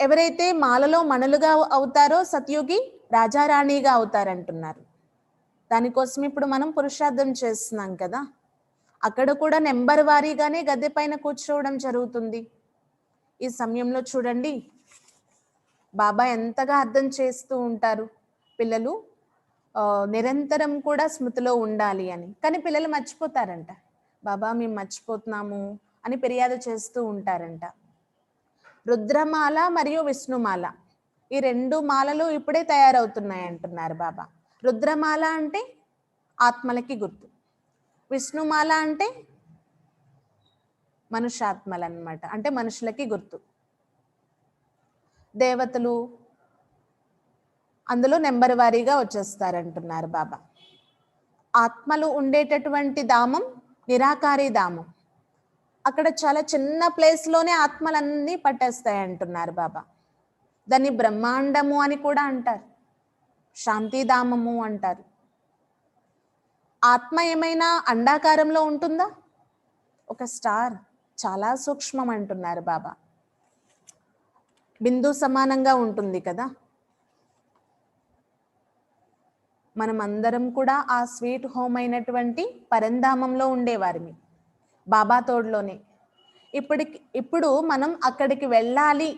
ఎవరైతే మాలలో మణులుగా అవుతారో సత్యుగి రాజారాణిగా అవుతారంటున్నారు. దానికోసం ఇప్పుడు మనం పురుషార్థం చేస్తున్నాం కదా. అక్కడ కూడా నెంబర్ వారీగానే గద్దె పైన కూర్చోవడం జరుగుతుంది. ఈ సమయంలో చూడండి బాబా ఎంతగా అర్థం చేస్తూ ఉంటారు. పిల్లలు నిరంతరం కూడా స్మృతిలో ఉండాలి అని. కానీ పిల్లలు మర్చిపోతారంట. బాబా మేము మర్చిపోతున్నాము అని ఫిర్యాదు చేస్తూ ఉంటారంట. రుద్రమాల మరియు విష్ణుమాల ఈ 2 మాలలు ఇప్పుడే తయారవుతున్నాయి అంటున్నారు బాబా. రుద్రమాల అంటే ఆత్మలకి గుర్తు, విష్ణుమాల అంటే మనుష్యాత్మలు అన్నమాట, అంటే మనుషులకి గుర్తు. దేవతలు అందులో నెంబర్ వారీగా వచ్చేస్తారంటున్నారు బాబా. ఆత్మలు ఉండేటటువంటి ధామం నిరాకారి ధామం. అక్కడ చాలా చిన్న ప్లేస్లోనే ఆత్మలన్నీ పట్టేస్తాయి అంటున్నారు బాబా. దాన్ని బ్రహ్మాండము అని కూడా అంటారు, శాంతిధామము అంటారు. ఆత్మ ఏమైనా అండాకారంలో ఉంటుందా? ఒక స్టార్, చాలా సూక్ష్మం అంటున్నారు బాబా. బిందు సమానంగా ఉంటుంది కదా. మనం అందరం కూడా ఆ స్వీట్ హోమ్ అయినటువంటి పరంధామంలో ఉండేవారిని, బాబా తోడులోనే. ఇప్పుడు మనం అక్కడికి వెళ్ళాలి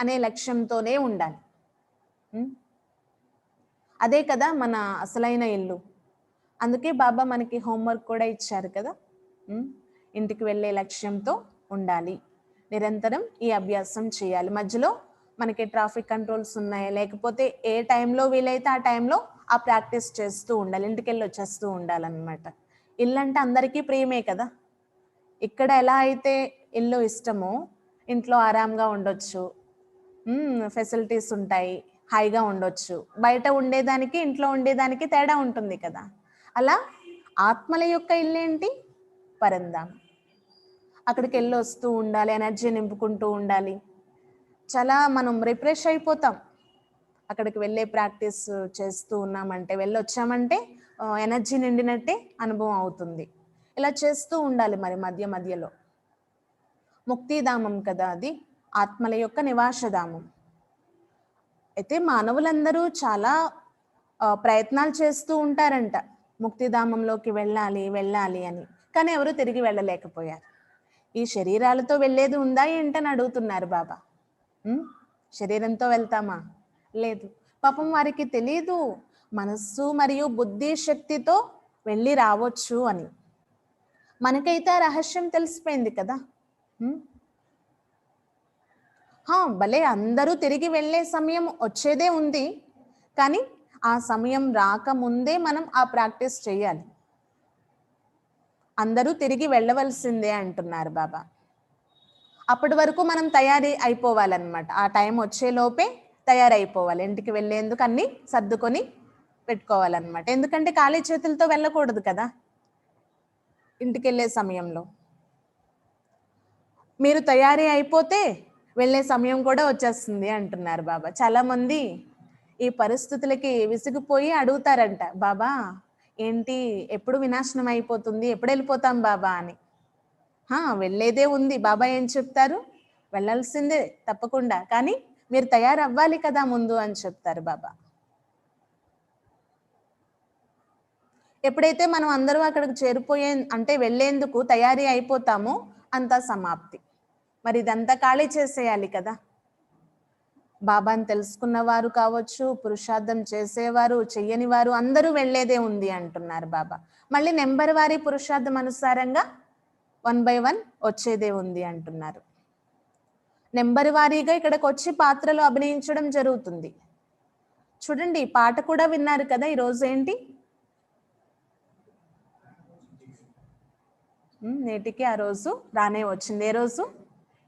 అనే లక్ష్యంతోనే ఉండాలి. అదే కదా మన అసలైన ఇల్లు. అందుకే బాబా మనకి హోంవర్క్ కూడా ఇచ్చారు కదా. ఇంటికి వెళ్ళే లక్ష్యంతో ఉండాలి, నిరంతరం ఈ అభ్యాసం చేయాలి. మధ్యలో మనకి ట్రాఫిక్ కంట్రోల్స్ ఉన్నాయి, లేకపోతే ఏ టైంలో వీలైతే ఆ టైంలో ఆ ప్రాక్టీస్ చేస్తూ ఉండాలి, ఇంటికి వెళ్ళి వచ్చేస్తూ ఉండాలన్నమాట. ఇల్లు అంటే అందరికీ ప్రియమే కదా. ఇక్కడ ఎలా అయితే ఇల్లు ఇష్టమో ఇంట్లో ఆరాంగా ఉండొచ్చు, ఫెసిలిటీస్ ఉంటాయి, హాయిగా ఉండొచ్చు. బయట ఉండేదానికి ఇంట్లో ఉండేదానికి తేడా ఉంటుంది కదా. అలా ఆత్మల యొక్క ఇల్లు ఏంటి? పరంధాం. అక్కడికి వెళ్ళి వస్తూ ఉండాలి, ఎనర్జీ నింపుకుంటూ ఉండాలి. చాలా మనం రిఫ్రెష్ అయిపోతాం అక్కడికి వెళ్ళే ప్రాక్టీస్ చేస్తూ ఉన్నామంటే, వెళ్ళొచ్చామంటే ఎనర్జీ నిండినట్టే అనుభవం అవుతుంది. ఇలా చేస్తూ ఉండాలి మరి మధ్య మధ్యలో. ముక్తిధామం కదా అది, ఆత్మల యొక్క నివాసధామం. అయితే మానవులందరూ చాలా ప్రయత్నాలు చేస్తూ ఉంటారంట ముక్తిధామంలోకి వెళ్ళాలి అని. కానీ ఎవరు తిరిగి వెళ్ళలేకపోయారు. ఈ శరీరాలతో వెళ్ళేది ఉందా ఏంటని అడుగుతున్నారు బాబా. శరీరంతో వెళ్తామా? లేదు. పాపం వారికి తెలియదు మనస్సు మరియు బుద్ధి శక్తితో వెళ్ళి రావచ్చు అని. మనకైతే ఆ రహస్యం తెలిసిపోయింది కదా. భలే అందరూ తిరిగి వెళ్ళే సమయం వచ్చేదే ఉంది, కానీ ఆ సమయం రాకముందే మనం ఆ ప్రాక్టీస్ చేయాలి. అందరూ తిరిగి వెళ్ళవలసిందే అంటున్నారు బాబా. అప్పటి వరకు మనం తయారీ అయిపోవాలన్నమాట. ఆ టైం వచ్చేలోపే తయారైపోవాలి. ఇంటికి వెళ్ళేందుకు అన్నీ సర్దుకొని పెట్టుకోవాలన్నమాట. ఎందుకంటే ఖాళీ చేతులతో వెళ్ళకూడదు కదా ఇంటికి వెళ్ళే సమయంలో. మీరు తయారీ అయిపోతే వెళ్ళే సమయం కూడా వచ్చేస్తుంది అంటున్నారు బాబా. చాలామంది ఈ పరిస్థితులకి విసిగిపోయి అడుగుతారంట, బాబా ఏంటి ఎప్పుడు వినాశనం అయిపోతుంది, ఎప్పుడు వెళ్ళిపోతాం బాబా అని. వెళ్ళేదే ఉంది. బాబా ఏం చెప్తారు? వెళ్ళాల్సిందే తప్పకుండా, కానీ మీరు తయారవ్వాలి కదా ముందు అని చెప్తారు బాబా. ఎప్పుడైతే మనం అందరూ అక్కడికి అంటే వెళ్ళేందుకు తయారీ అయిపోతామో అంతా సమాప్తి. మరి ఇదంతా ఖాళీ చేసేయాలి కదా. బాబాని తెలుసుకున్న వారు కావచ్చు, పురుషార్థం చేసేవారు, చెయ్యని వారు అందరూ వెళ్ళేదే ఉంది అంటున్నారు బాబా. మళ్ళీ నెంబర్ వారి పురుషార్థం అనుసారంగా 1 by 1 వచ్చేదే ఉంది అంటున్నారు. నెంబర్ వారీగా ఇక్కడికి వచ్చి పాత్రలు అభినయించడం జరుగుతుంది. చూడండి, పాట కూడా విన్నారు కదా. ఈరోజు ఏంటి? నేటికి ఆ రోజు రానే వచ్చింది. ఏ రోజు?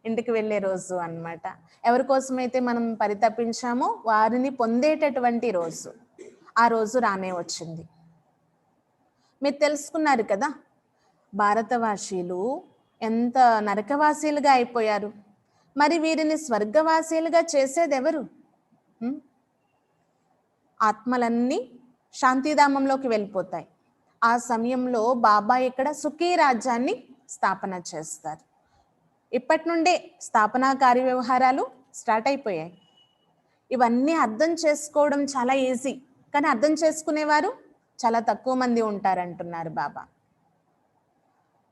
ఇంటికి వెళ్ళే రోజు అన్నమాట. ఎవరి కోసమైతే మనం పరితపించామో వారిని పొందేటటువంటి రోజు. ఆ రోజు రానే వచ్చింది. మీరు తెలుసుకున్నారు కదా, భారతవాసీలు ఎంత నరకవాసీలుగా అయిపోయారు. మరి వీరిని స్వర్గవాసీలుగా చేసేది ఎవరు? ఉమ్, ఆత్మలన్నీ శాంతిధామంలోకి వెళ్ళిపోతాయి. ఆ సమయంలో బాబా ఇక్కడ సుఖీ రాజ్యాన్ని స్థాపన చేస్తారు. ఇప్పటి నుండే స్థాపనా కార్యవ్యవహారాలు స్టార్ట్ అయిపోయాయి. ఇవన్నీ అర్థం చేసుకోవడం చాలా ఈజీ, కానీ అర్థం చేసుకునేవారు చాలా తక్కువ మంది ఉంటారంటున్నారు బాబా.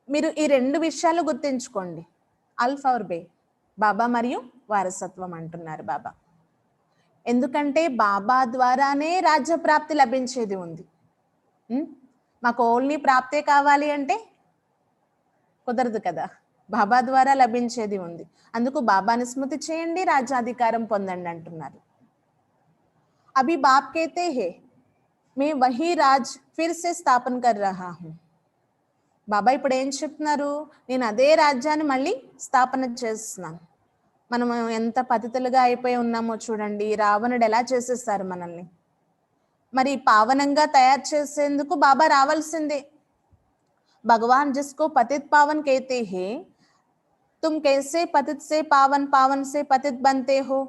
మీరు ఈ 2 విషయాలు గుర్తుంచుకోండి, అల్ఫ్ ఔర్ బే, బాబా మరియు వారసత్వం అంటున్నారు బాబా. ఎందుకంటే బాబా ద్వారానే రాజ్య ప్రాప్తి లభించేది ఉంది. మాకు ఓన్లీ ప్రాప్తే కావాలి అంటే కుదరదు కదా, బాబా ద్వారా లభించేది ఉంది. అందుకు బాబాని స్మృతి చేయండి, రాజ్యాధికారం పొందండి అంటున్నారు. అభి బాప్ कहते हैं मैं वही राज फिर से स्थापन कर रहा हूं. బాబా ఇప్పుడు ఏం చెప్తున్నారు, నేను అదే రాజ్యాన్ని మళ్ళీ స్థాపన చేస్తున్నాను. మనం ఎంత పతితులుగా అయిపోయి ఉన్నామో చూడండి, రావణుడు ఎలా చేసేస్తారు మనల్ని. మరి పావనంగా తయారు చేసేందుకు బాబా రావాల్సిందే. भगवान जिसको पतित पावन कहते हैं, तुम कैसे पतित से पावन, पावन से पतित बनते हो,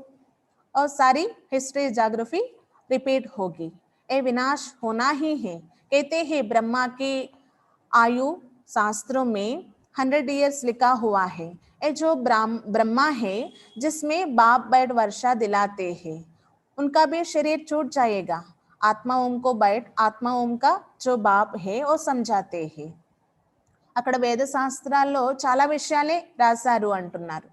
और सारी हिस्ट्री ज्योग्राफी रिपीट होगी. ये विनाश होना ही है. कहते हैं ब्रह्मा की आयु शास्त्रों में 100 ईयर्स लिखा हुआ है. ये जो ब्रह्मा है जिसमें बाप बैठ वर्षा दिलाते हैं, उनका भी शरीर छूट जाएगा. आत्मा ओम को बैठ आत्मा ओम का जो बाप है वो समझाते हैं. అక్కడ వేద శాస్త్రాల్లో చాలా విషయాలే రాశారు అంటున్నారు.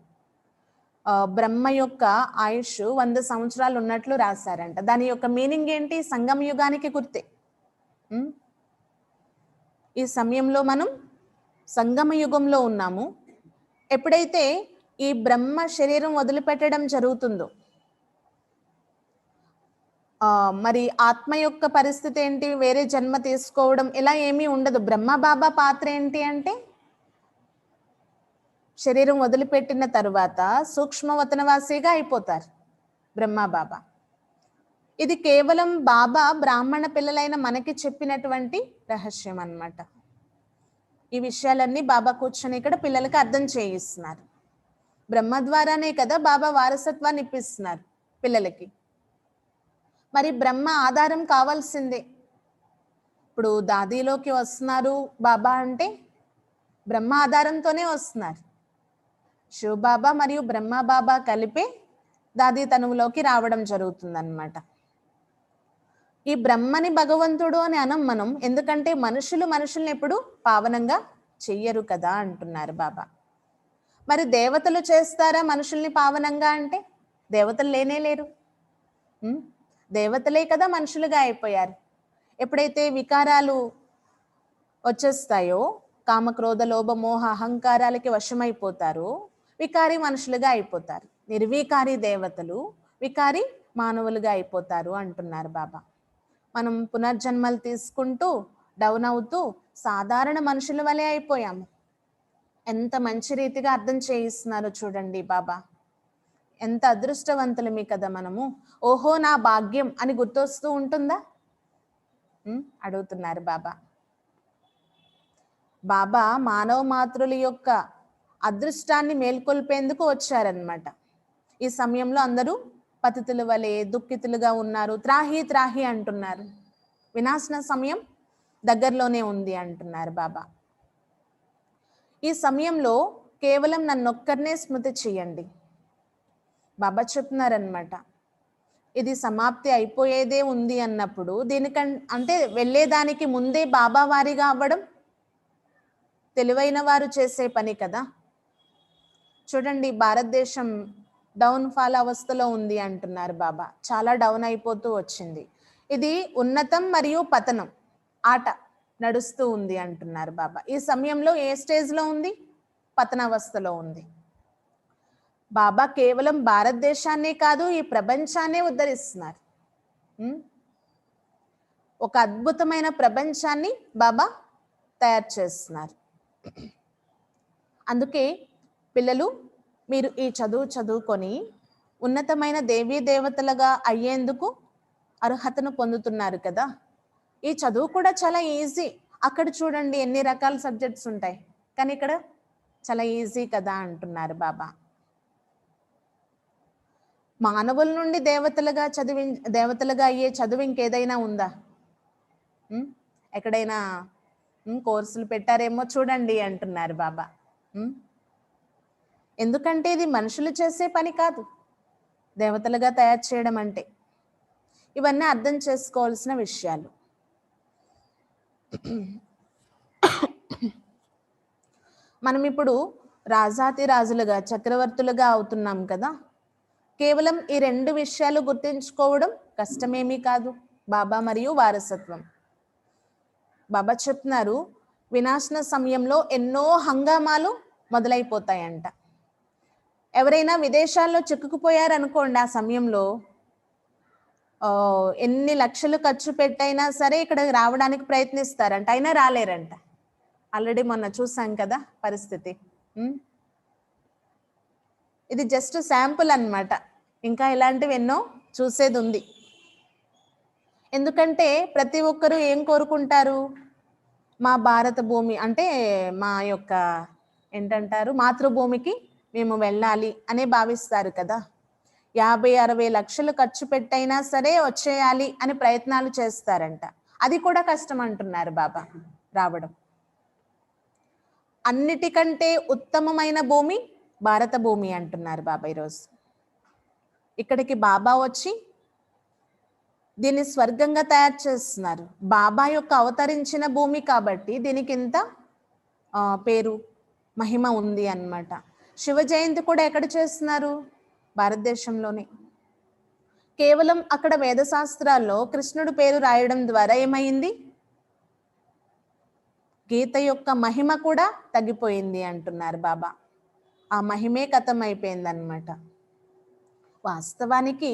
బ్రహ్మ యొక్క ఆయుష్ 100 సంవత్సరాలు ఉన్నట్లు రాశారంట. దాని యొక్క మీనింగ్ ఏంటి, సంగమ యుగానికి గుర్తే. ఈ సమయంలో మనం సంగమ యుగంలో ఉన్నాము. ఎప్పుడైతే ఈ బ్రహ్మ శరీరం వదిలిపెట్టడం జరుగుతుందో, మరి ఆత్మ యొక్క పరిస్థితి ఏంటి, వేరే జన్మ తీసుకోవడం ఇలా ఏమీ ఉండదు. బ్రహ్మ బాబా పాత్ర ఏంటి అంటే, శరీరం వదిలిపెట్టిన తరువాత సూక్ష్మవతనవాసిగా అయిపోతారు బ్రహ్మ బాబా. ఇది కేవలం బాబా బ్రాహ్మణ పిల్లలైన మనకి చెప్పినటువంటి రహస్యం అన్నమాట. ఈ విషయాలన్నీ బాబా కూర్చొని ఇక్కడ పిల్లలకి అర్థం చేయిస్తున్నారు. బ్రహ్మ ద్వారానే కదా బాబా వారసత్వాన్ని ఇప్పిస్తున్నారు పిల్లలకి. మరి బ్రహ్మ ఆధారం కావాల్సిందే. ఇప్పుడు దాదీలోకి వస్తున్నారు బాబా అంటే బ్రహ్మ ఆధారంతోనే వస్తున్నారు. శివ బాబా మరియు బ్రహ్మ బాబా కలిపే దాదీ తనువులోకి రావడం జరుగుతుందన్నమాట. ఈ బ్రహ్మని భగవంతుడు అని అనం మనం, ఎందుకంటే మనుషుల్ని ఎప్పుడు పావనంగా చెయ్యరు కదా అంటున్నారు బాబా. మరి దేవతలు చేస్తారా మనుషుల్ని పావనంగా అంటే, దేవతలు లేనే లేరు. దేవతలే కదా మనుషులుగా అయిపోయారు. ఎప్పుడైతే వికారాలు వచ్చేస్తాయో, కామక్రోధ లోభ మోహ అహంకారాలకి వశమైపోతారో వికారి మనుషులుగా అయిపోతారు. నిర్వికారి దేవతలు, వికారి మానవులుగా అయిపోతారు అంటున్నారు బాబా. మనం పునర్జన్మలు తీసుకుంటూ డౌన్ అవుతూ సాధారణ మనుషుల వలె అయిపోయాము. ఎంత మంచి రీతిగా అర్థం చేయిస్తున్నారు చూడండి బాబా. ఎంత అదృష్టవంతులమే కదా మనము. ఓహో నా భాగ్యం అని గుర్తొస్తూ ఉంటుందా అడుగుతున్నారు బాబా. బాబా మానవ మాతృల యొక్క అదృష్టాన్ని మేల్కొల్పేందుకు వచ్చారనమాట. ఈ సమయంలో అందరూ పతితుల వలె దుఃఖితులుగా ఉన్నారు, త్రాహి త్రాహి అంటున్నారు. వినాశన సమయం దగ్గరలోనే ఉంది అంటున్నారు బాబా. ఈ సమయంలో కేవలం నన్నొక్కరినే స్మృతి చేయండి బాబా చెప్తున్నారనమాట. ఇది సమాప్తి అయిపోయేదే ఉంది అన్నప్పుడు అంటే వెళ్ళేదానికి ముందే బాబా వారిగా అవ్వడం తెలివైన వారు చేసే పని కదా. చూడండి, భారతదేశం డౌన్ ఫాల్ అవస్థలో ఉంది అంటున్నారు బాబా. చాలా డౌన్ అయిపోతూ వచ్చింది. ఇది ఉన్నతం మరియు పతనం ఆట నడుస్తూ ఉంది అంటున్నారు బాబా. ఈ సమయంలో ఏ స్టేజ్లో ఉంది? పతనావస్థలో ఉంది. బాబా కేవలం భారతదేశాన్నే కాదు, ఈ ప్రపంచాన్నే ఉద్ధరిస్తున్నారు. ఒక అద్భుతమైన ప్రపంచాన్ని బాబా తయారు చేస్తున్నారు. అందుకే పిల్లలు, మీరు ఈ చదువుకొని ఉన్నతమైన దేవీ దేవతలుగా అయ్యేందుకు అర్హతను పొందుతున్నారు కదా. ఈ చదువు కూడా చాలా ఈజీ. అక్కడ చూడండి ఎన్ని రకాల సబ్జెక్ట్స్ ఉంటాయి, కానీ ఇక్కడ చాలా ఈజీ కదా అంటున్నారు బాబా. మానవుల నుండి దేవతలుగా అయ్యే చదువు ఇంకేదైనా ఉందా? ఉమ్, ఎక్కడైనా కోర్సులు పెట్టారేమో చూడండి అంటున్నారు బాబా. ఉమ్, ఎందుకంటే ఇది మనుషులు చేసే పని కాదు, దేవతలుగా తయారు చేయడం అంటే. ఇవన్నీ అర్థం చేసుకోవాల్సిన విషయాలు. మనం ఇప్పుడు రాజాతి రాజులుగా, చక్రవర్తులుగా అవుతున్నాం కదా. కేవలం ఈ 2 విషయాలు గుర్తుంచుకోవడం కష్టమేమీ కాదు. బాబా మరియు వారసత్వం. బాబా చెప్తున్నారు, వినాశన సమయంలో ఎన్నో హంగామాలు మొదలైపోతాయంట. ఎవరైనా విదేశాల్లో చిక్కుకుపోయారనుకోండి, ఆ సమయంలో ఎన్ని లక్షలు ఖర్చు పెట్టైనా సరే ఇక్కడికి రావడానికి ప్రయత్నిస్తారంట, అయినా రాలేరంట. ఆల్రెడీ మొన్న చూసాం కదా పరిస్థితి. ఇది జస్ట్ శాంపుల్ అన్నమాట. ఇంకా ఇలాంటివి ఎన్నో చూసేది ఉంది. ఎందుకంటే ప్రతి ఒక్కరూ ఏం కోరుకుంటారు? మా భారత భూమి అంటే మా యొక్క ఏంటంటారు మాతృభూమికి మేము వెళ్ళాలి అనే భావిస్తారు కదా. 50-60 లక్షలు ఖర్చు పెట్టైనా సరే వచ్చేయాలి అని ప్రయత్నాలు చేస్తారంట. అది కూడా కష్టం అంటున్నారు బాబా రావడం. అన్నిటికంటే ఉత్తమమైన భూమి భారత భూమి అంటున్నారు బాబా ఈరోజు. ఇక్కడికి బాబా వచ్చి దీన్ని స్వర్గంగా తయారు చేస్తున్నారు. బాబా యొక్క అవతరించిన భూమి కాబట్టి దీనికి ఇంత పేరు మహిమ ఉంది అన్నమాట. శివ జయంతి కూడా ఎక్కడ చేస్తున్నారు? భారతదేశంలోనే. కేవలం అక్కడ వేదశాస్త్రాల్లో కృష్ణుడు పేరు రాయడం ద్వారా ఏమైంది? గీత యొక్క మహిమ కూడా తగ్గిపోయింది అంటున్నారు బాబా. ఆ మహిమే కథమైపోయిందన్నమాట. వాస్తవానికి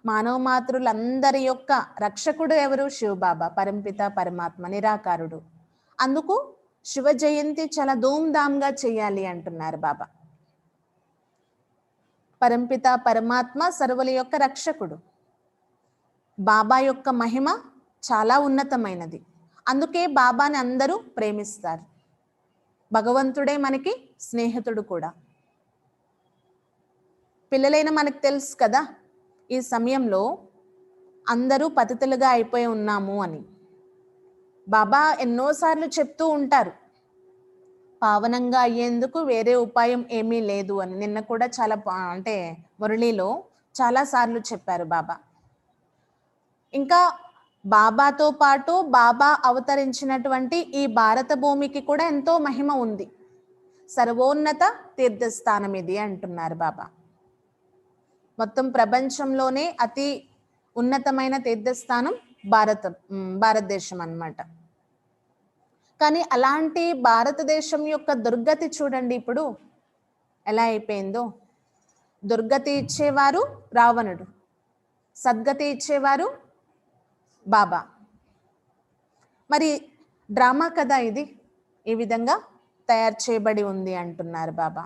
మానవ మాతృలందరి యొక్క రక్షకుడు ఎవరు? శివబాబా, పరంపిత పరమాత్మ, నిరాకారుడు. అందుకు శివ జయంతి చాలా ధూమ్ధామ్గా చేయాలి అంటున్నారు బాబా. పరంపిత పరమాత్మ సర్వుల యొక్క రక్షకుడు. బాబా యొక్క మహిమ చాలా ఉన్నతమైనది. అందుకే బాబాని అందరూ ప్రేమిస్తారు. భగవంతుడే మనకి స్నేహితుడు కూడా. పిల్లలైన మనకు తెలుసు కదా, ఈ సమయంలో అందరూ పతితులుగా అయిపోయి ఉన్నాము అని. బాబా ఎన్నోసార్లు చెప్తూ ఉంటారు, పావనంగా అయ్యేందుకు వేరే ఉపాయం ఏమీ లేదు అని. నిన్న కూడా చాలా అంటే మురళిలో చాలాసార్లు చెప్పారు బాబా. ఇంకా బాబాతో పాటు బాబా అవతరించినటువంటి ఈ భారత భూమికి కూడా ఎంతో మహిమ ఉంది. సర్వోన్నత తీర్థస్థానం ఇది అంటున్నారు బాబా. మొత్తం ప్రపంచంలోనే అతి ఉన్నతమైన తీర్థస్థానం భారతదేశం అన్నమాట. కానీ అలాంటి భారతదేశం యొక్క దుర్గతి చూడండి ఇప్పుడు ఎలా అయిపోయిందో. దుర్గతి ఇచ్చేవారు రావణుడు, సద్గతి ఇచ్చేవారు బాబా. మరి డ్రామా కదా ఇది, ఈ విధంగా తయారు చేయబడి ఉంది అంటున్నారు బాబా.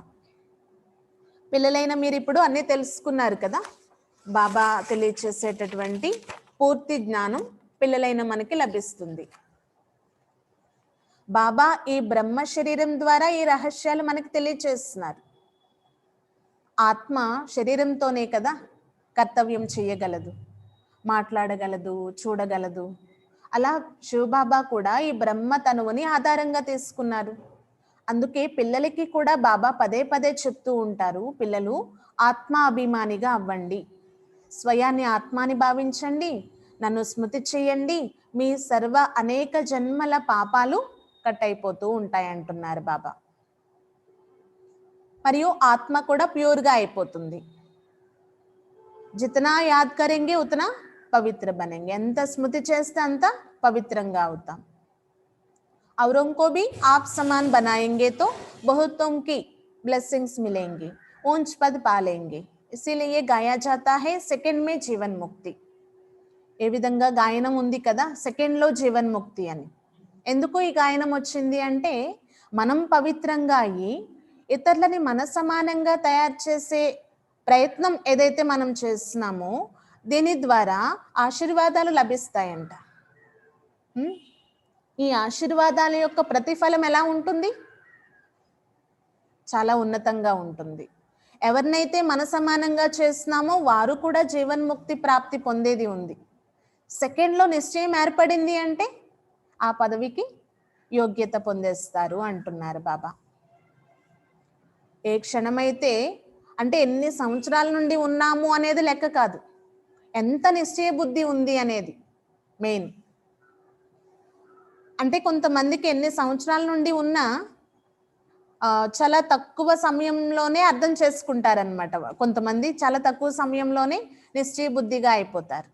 పిల్లలైన మీరు ఇప్పుడు అన్నీ తెలుసుకున్నారు కదా. బాబా తెలియచేసేటటువంటి పూర్తి జ్ఞానం పిల్లలైన మనకి లభిస్తుంది. బాబా ఈ బ్రహ్మ శరీరం ద్వారా ఈ రహస్యాలు మనకి తెలియచేస్తున్నారు. ఆత్మ శరీరంతోనే కదా కర్తవ్యం చేయగలదు, మాట్లాడగలదు, చూడగలదు. అలా శివబాబా కూడా ఈ బ్రహ్మ తనువుని ఆధారంగా తీసుకున్నారు. అందుకే పిల్లలకి కూడా బాబా పదే పదే చెప్తూ ఉంటారు, పిల్లలు ఆత్మాభిమానిగా అవ్వండి, స్వయాన్ని ఆత్మాని భావించండి, నన్ను స్మృతి చేయండి, మీ సర్వ అనేక జన్మల పాపాలు కట్ అయిపోతూ ఉంటాయి అంటున్నారు బాబా. మరియు ఆత్మ కూడా ప్యూర్గా అయిపోతుంది. జితనా యాద్ కరెంగే ఉతనా పవిత్ర బనేంగే. ఎంత స్మృతి చేస్తే అంత పవిత్రంగా అవుతాం. औरों को भी आप समान बनाएंगे तो बहुतों की ब्लेसिंग्स मिलेंगी, ऊंच पद पालेंगे. इसीलिए गाया जाता है सेकंड में जीवन मुक्ति. ఏ విధంగా గాయనం ఉంది కదా, సెకండ్లో జీవన్ ముక్తి అని. ఎందుకు ఈ గాయనం వచ్చింది అంటే, మనం పవిత్రంగా అయ్యి ఇతరులని మన సమానంగా తయారు చేసే ప్రయత్నం ఏదైతే మనం చేస్తున్నామో దీని ద్వారా ఆశీర్వాదాలు లభిస్తాయంట. ఈ ఆశీర్వాదాల యొక్క ప్రతిఫలం ఎలా ఉంటుంది? చాలా ఉన్నతంగా ఉంటుంది. ఎవరినైతే మన సమానంగా చేస్తున్నామో వారు కూడా జీవన్ముక్తి ప్రాప్తి పొందేది ఉంది. సెకండ్లో నిశ్చయం ఏర్పడింది అంటే ఆ పదవికి యోగ్యత పొందేస్తారు అంటున్నారు బాబా. ఏ క్షణమైతే అంటే ఎన్ని సంవత్సరాల నుండి ఉన్నాము అనేది లెక్క కాదు, ఎంత నిశ్చయ బుద్ధి ఉంది అనేది మెయిన్. అంటే కొంతమందికి ఎన్ని సంవత్సరాల నుండి ఉన్నా చాలా తక్కువ సమయంలోనే అర్థం చేసుకుంటారనమాట. కొంతమంది చాలా తక్కువ సమయంలోనే నిశ్చయ బుద్ధిగా అయిపోతారు.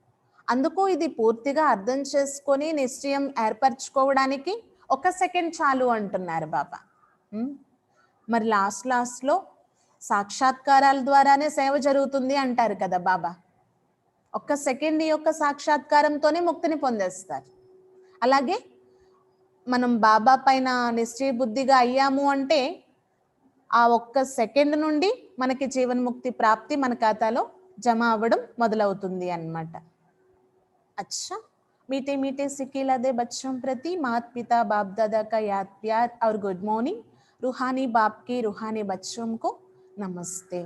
అందుకు ఇది పూర్తిగా అర్థం చేసుకొని నిశ్చయం ఏర్పరచుకోవడానికి 1 సెకండ్ చాలు అంటున్నారు బాబా. మరి లాస్ట్లో సాక్షాత్కారాల ద్వారానే సేవ జరుగుతుంది అంటారు కదా బాబా. 1 సెకండ్ యొక్క సాక్షాత్కారంతోనే ముక్తిని పొందేస్తారు. అలాగే మనం బాబా పైన నిశ్చయ బుద్ధిగా అయ్యాము అంటే ఆ 1 సెకండ్ నుండి మనకి జీవన్ముక్తి ప్రాప్తి మన ఖాతాలో జమ అవ్వడం మొదలవుతుంది అన్నమాట. अच्छा, मीठे मीठे सिकिला दे बच्चों प्रति माता पिता बाप दादा का याद प्यार और गुड मॉर्निंग. रूहानी बाप के रूहानी बच्चों को नमस्ते.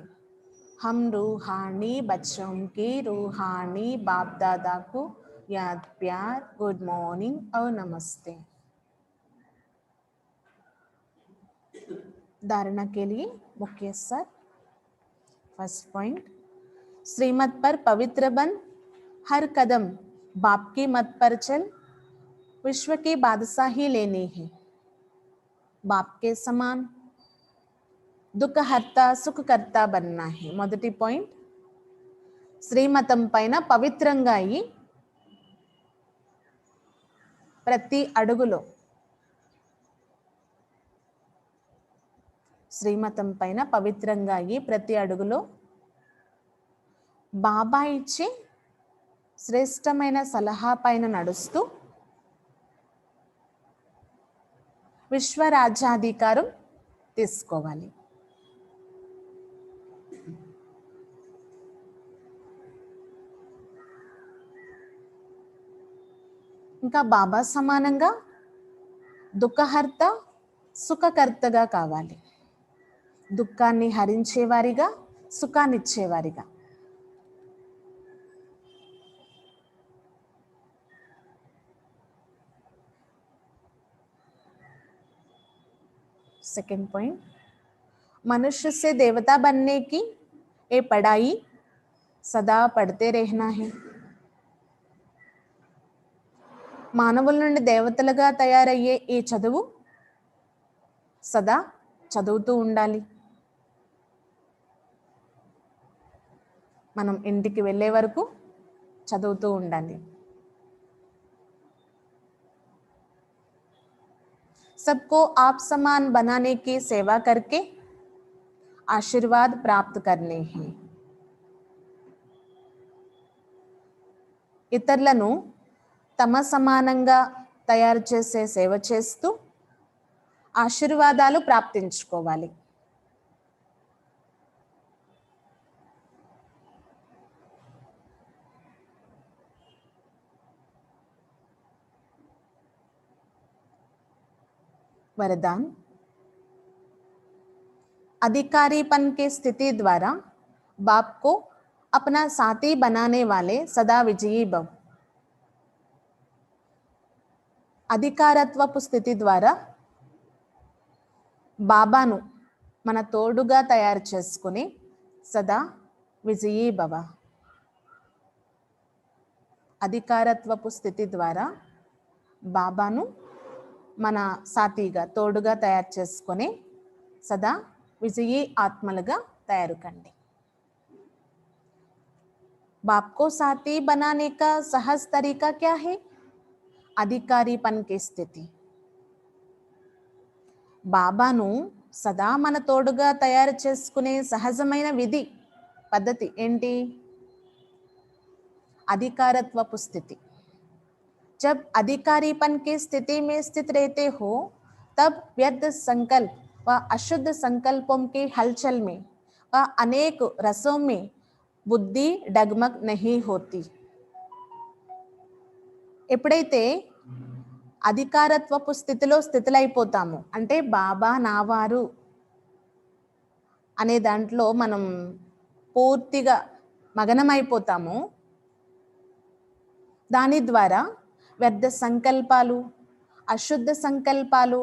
हम रूहानी बच्चों के रूहानी बाप दादा को याद प्यार गुड मॉर्निंग और नमस्ते. धारणा के लिए मुख्य सर. फर्स्ट पॉइंट, श्रीमत पर पवित्र बन, हर कदम बाप की मत पर चल, विश्व की बादशाही लेनी है, बाप के समान దుఃఖహర్త సుఖకర్త బన్నా హే. మొదటి పాయింట్, శ్రీమతం పైన పవిత్రంగా అయ్యి ప్రతి అడుగులో శ్రీమతం పైన పవిత్రంగా అయ్యి ప్రతి అడుగులో బాబా ఇచ్చే శ్రేష్టమైన సలహా పైన నడుస్తూ విశ్వరాజ్యాధికారం తీసుకోవాలి. ఇంకా బాబా సమానంగా దుఃఖహర్త సుఖకర్తగా కావాలి. దుఃఖాన్ని హరించేవారిగా, సుఖాన్ని ఇచ్చేవారిగా. सेकंड पॉइंट, मनुष्य से देवता बनने की ये पढ़ाई सदा पढ़ते रहना है. మానవుల నుండి దేవతలుగా తయారయ్యే ఈ చదువు సదా చదువుతూ ఉండాలి. మనం ఇంటికి వెళ్ళే వరకు చదువుతూ ఉండాలి. सबको आप समान बनाने की सेवा करके आशीर्वाद प्राप्त करने हैं. ఇతరులను తమ సమానంగా తయారు చేసే సేవ చేస్తూ ఆశీర్వాదాలు ప్రాప్తించుకోవాలి. वरदान, अधिकारीपन की स्थिति द्वारा बाप को अपना साथी बनाने वाले सदा विजयी भव. అధికారత్వపు స్థితి ద్వారా బాబాను మన తోడుగా తయారు చేసుకుని సదా విజయీ భవ. అధికారత్వపు స్థితి ద్వారా బాబాను మన సాథీగా, తోడుగా తయారు చేసుకొని సదా విజయీ ఆత్మలుగా తయారు కండి. బాప్ కో సాథీ బనానే కా సహజ్ తరీకా క్యా హై? అధికారీపన్ కి స్థితి. బాబాను సదా మన తోడుగా తయారు చేసుకునే సహజమైన విధి, పద్ధతి ఏంటి? అధికారత్వపు స్థితి. जब अधिकारीपन की स्थिति में स्थित रहते हो तब व्यर्थ संकल्प व अशुद्ध संकल्पों की हलचल में व अनेक रसों में बुद्धि डगमग नहीं होती. ఎప్పుడైతే అధికారత్వపు స్థితిలో స్థితులైపోతాము అంటే బాబా నావారు అనే దాంట్లో మనం పూర్తిగా మగనమైపోతామో దాని ద్వారా వ్యర్థ సంకల్పాలు, అశుద్ధ సంకల్పాలు,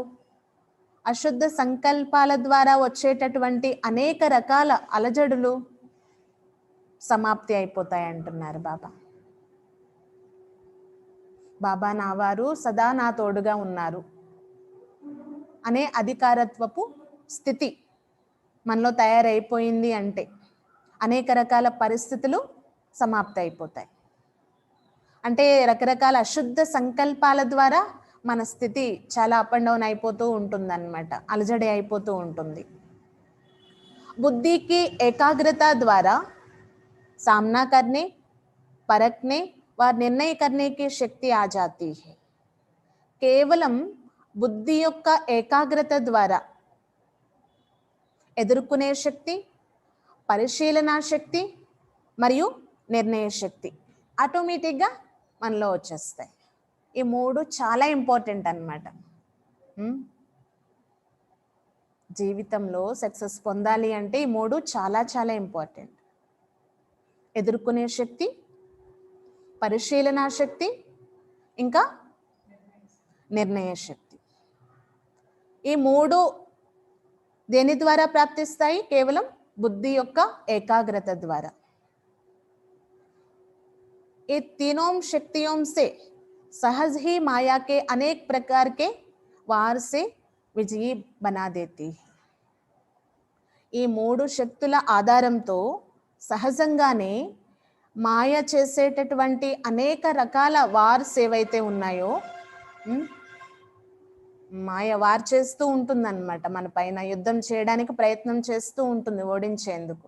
అశుద్ధ సంకల్పాల ద్వారా వచ్చేటటువంటి అనేక రకాల అలజడులు సమాప్తి అయిపోతాయి అంటున్నారు బాబా. బాబా నా వారు సదా నా తోడుగా ఉన్నారు అనే అధికారత్వపు స్థితి మనలో తయారైపోయింది అంటే అనేక రకాల పరిస్థితులు సమాప్తి అయిపోతాయి. అంటే రకరకాల అశుద్ధ సంకల్పాల ద్వారా మన స్థితి చాలా అప్ అండ్ డౌన్ అయిపోతూ ఉంటుందన్నమాట, అలజడి అయిపోతూ ఉంటుంది. बुद्धि की एकाग्रता द्वारा सामना करने, परखने व निर्णय करने की शक्ति आ जाती है. కేవలం బుద్ధి యొక్క ఏకాగ్రత ద్వారా ఎదుర్కొనే శక్తి, పరిశీలనా శక్తి మరియు నిర్ణయ శక్తి ఆటోమేటిక్గా మనలో వచ్చేస్తాయి. ఈ మూడు చాలా ఇంపార్టెంట్ అన్నమాట. జీవితంలో సక్సెస్ పొందాలి అంటే ఈ మూడు చాలా చాలా ఇంపార్టెంట్. ఎదుర్కొనే శక్తి, పరిశీలనా శక్తి, ఇంకా నిర్ణయ శక్తి. ఈ మూడు దేని ద్వారా ప్రాప్తిస్తాయి? కేవలం బుద్ధి యొక్క ఏకాగ్రత ద్వారా. ये तीनों शक्तियों से सहज ही माया के अनेक प्रकार के वार से విజయీ బనా దేతి. ఈ మూడు శక్తుల ఆధారంతో సహజంగానే మాయ చేసేటటువంటి అనేక రకాల వార్స్ ఏవైతే ఉన్నాయో, మాయ వార్ చేస్తూ ఉంటుందన్నమాట, మన పైన యుద్ధం చేయడానికి ప్రయత్నం చేస్తూ ఉంటుంది ఓడించేందుకు.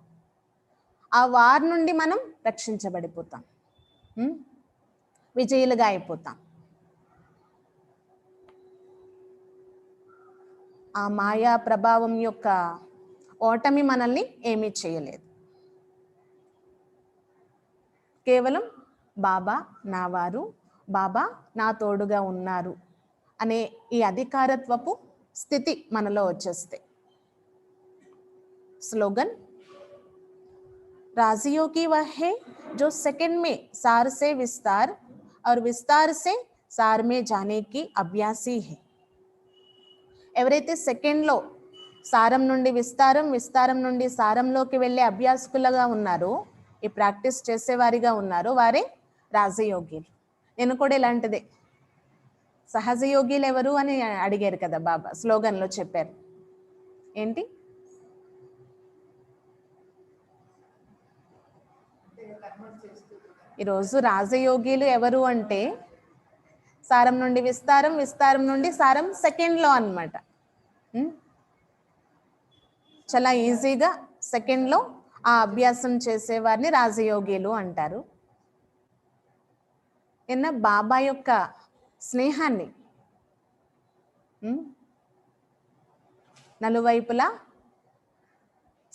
ఆ వార్ నుండి మనం రక్షించబడిపోతాం, విజయులుగా అయిపోతాం. ఆ మాయా ప్రభావం యొక్క ఓటమి మనల్ని ఏమీ చేయలేదు. కేవలం బాబా నా వారు, బాబా నా తోడుగా ఉన్నారు అనే ఈ అధికారత్వపు స్థితి మనలో వచ్చేస్తే. స్లోగన్ राजयोगी वह है जो सेकंड में सार से विस्तार और विस्तार से सार में जाने की अभ्यासी है. ఎవరైతే సెకండ్లో సారం నుండి విస్తారం, విస్తారం నుండి సారంలోకి వెళ్ళే అభ్యాసకులుగా ఉన్నారో, ఈ ప్రాక్టీస్ చేసేవారిగా ఉన్నారో వారే రాజయోగిలు. నేను కూడా ఇలాంటిదే. సహజయోగిలు ఎవరు అని అడిగారు కదా బాబా, స్లోగన్లో చెప్పారు. ఏంటి? ఈరోజు రాజయోగిలు ఎవరు అంటే సారం నుండి విస్తారం, విస్తారం నుండి సారం సెకండ్లో అన్నమాట. చాలా ఈజీగా సెకండ్లో ఆ అభ్యాసం చేసేవారిని రాజయోగిలు అంటారు. నిన్న బాబా యొక్క స్నేహాన్ని నలువైపులా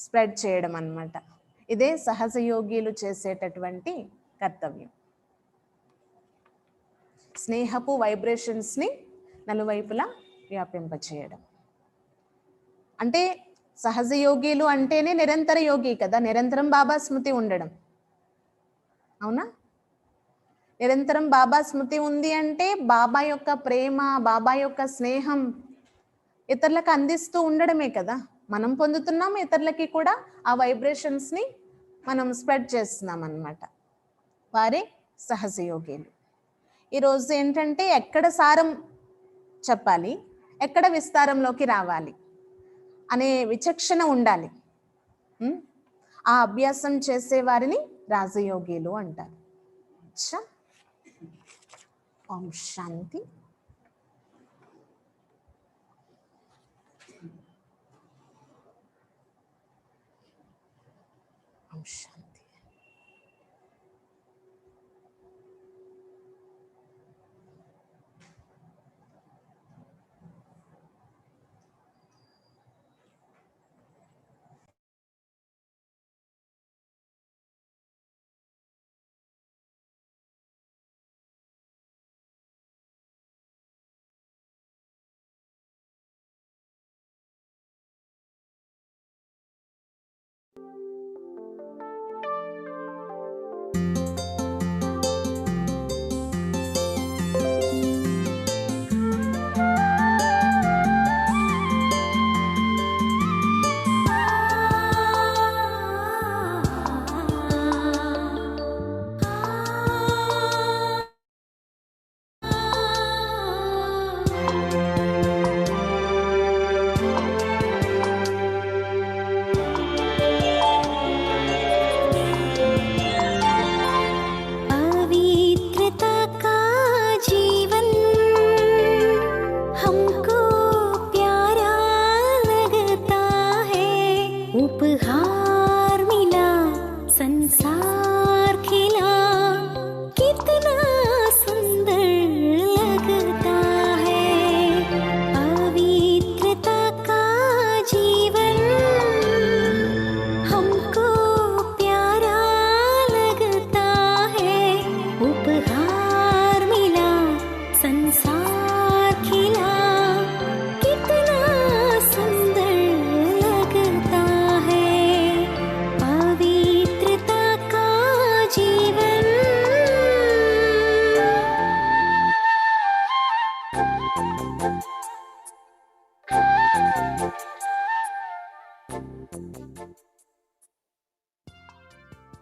స్ప్రెడ్ చేయడం అన్నమాట. ఇదే సహజయోగిలు చేసేటటువంటి కర్తవ్యం. స్నేహపు వైబ్రేషన్స్ని నలువైపులా వ్యాపింపచేయడం. అంటే సహజయోగిలు అంటేనే నిరంతర యోగి కదా, నిరంతరం బాబా స్మృతి ఉండడం. అవునా? నిరంతరం బాబా స్మృతి ఉంది అంటే బాబా యొక్క ప్రేమ, బాబా యొక్క స్నేహం ఇతరులకు అందిస్తూ ఉండడమే కదా. మనం పొందుతున్నాం, ఇతరులకి కూడా ఆ వైబ్రేషన్స్ని మనం స్ప్రెడ్ చేస్తున్నాం అన్నమాట. వారే సహజయోగిలు. ఈరోజు ఏంటంటే ఎక్కడ సారం చెప్పాలి, ఎక్కడ విస్తారంలోకి రావాలి అనే విచక్షణ ఉండాలి. ఆ అభ్యాసం చేసేవారిని రాజయోగిలు అంటారు. ఓం శాంతి. ఓం శాంతి. है।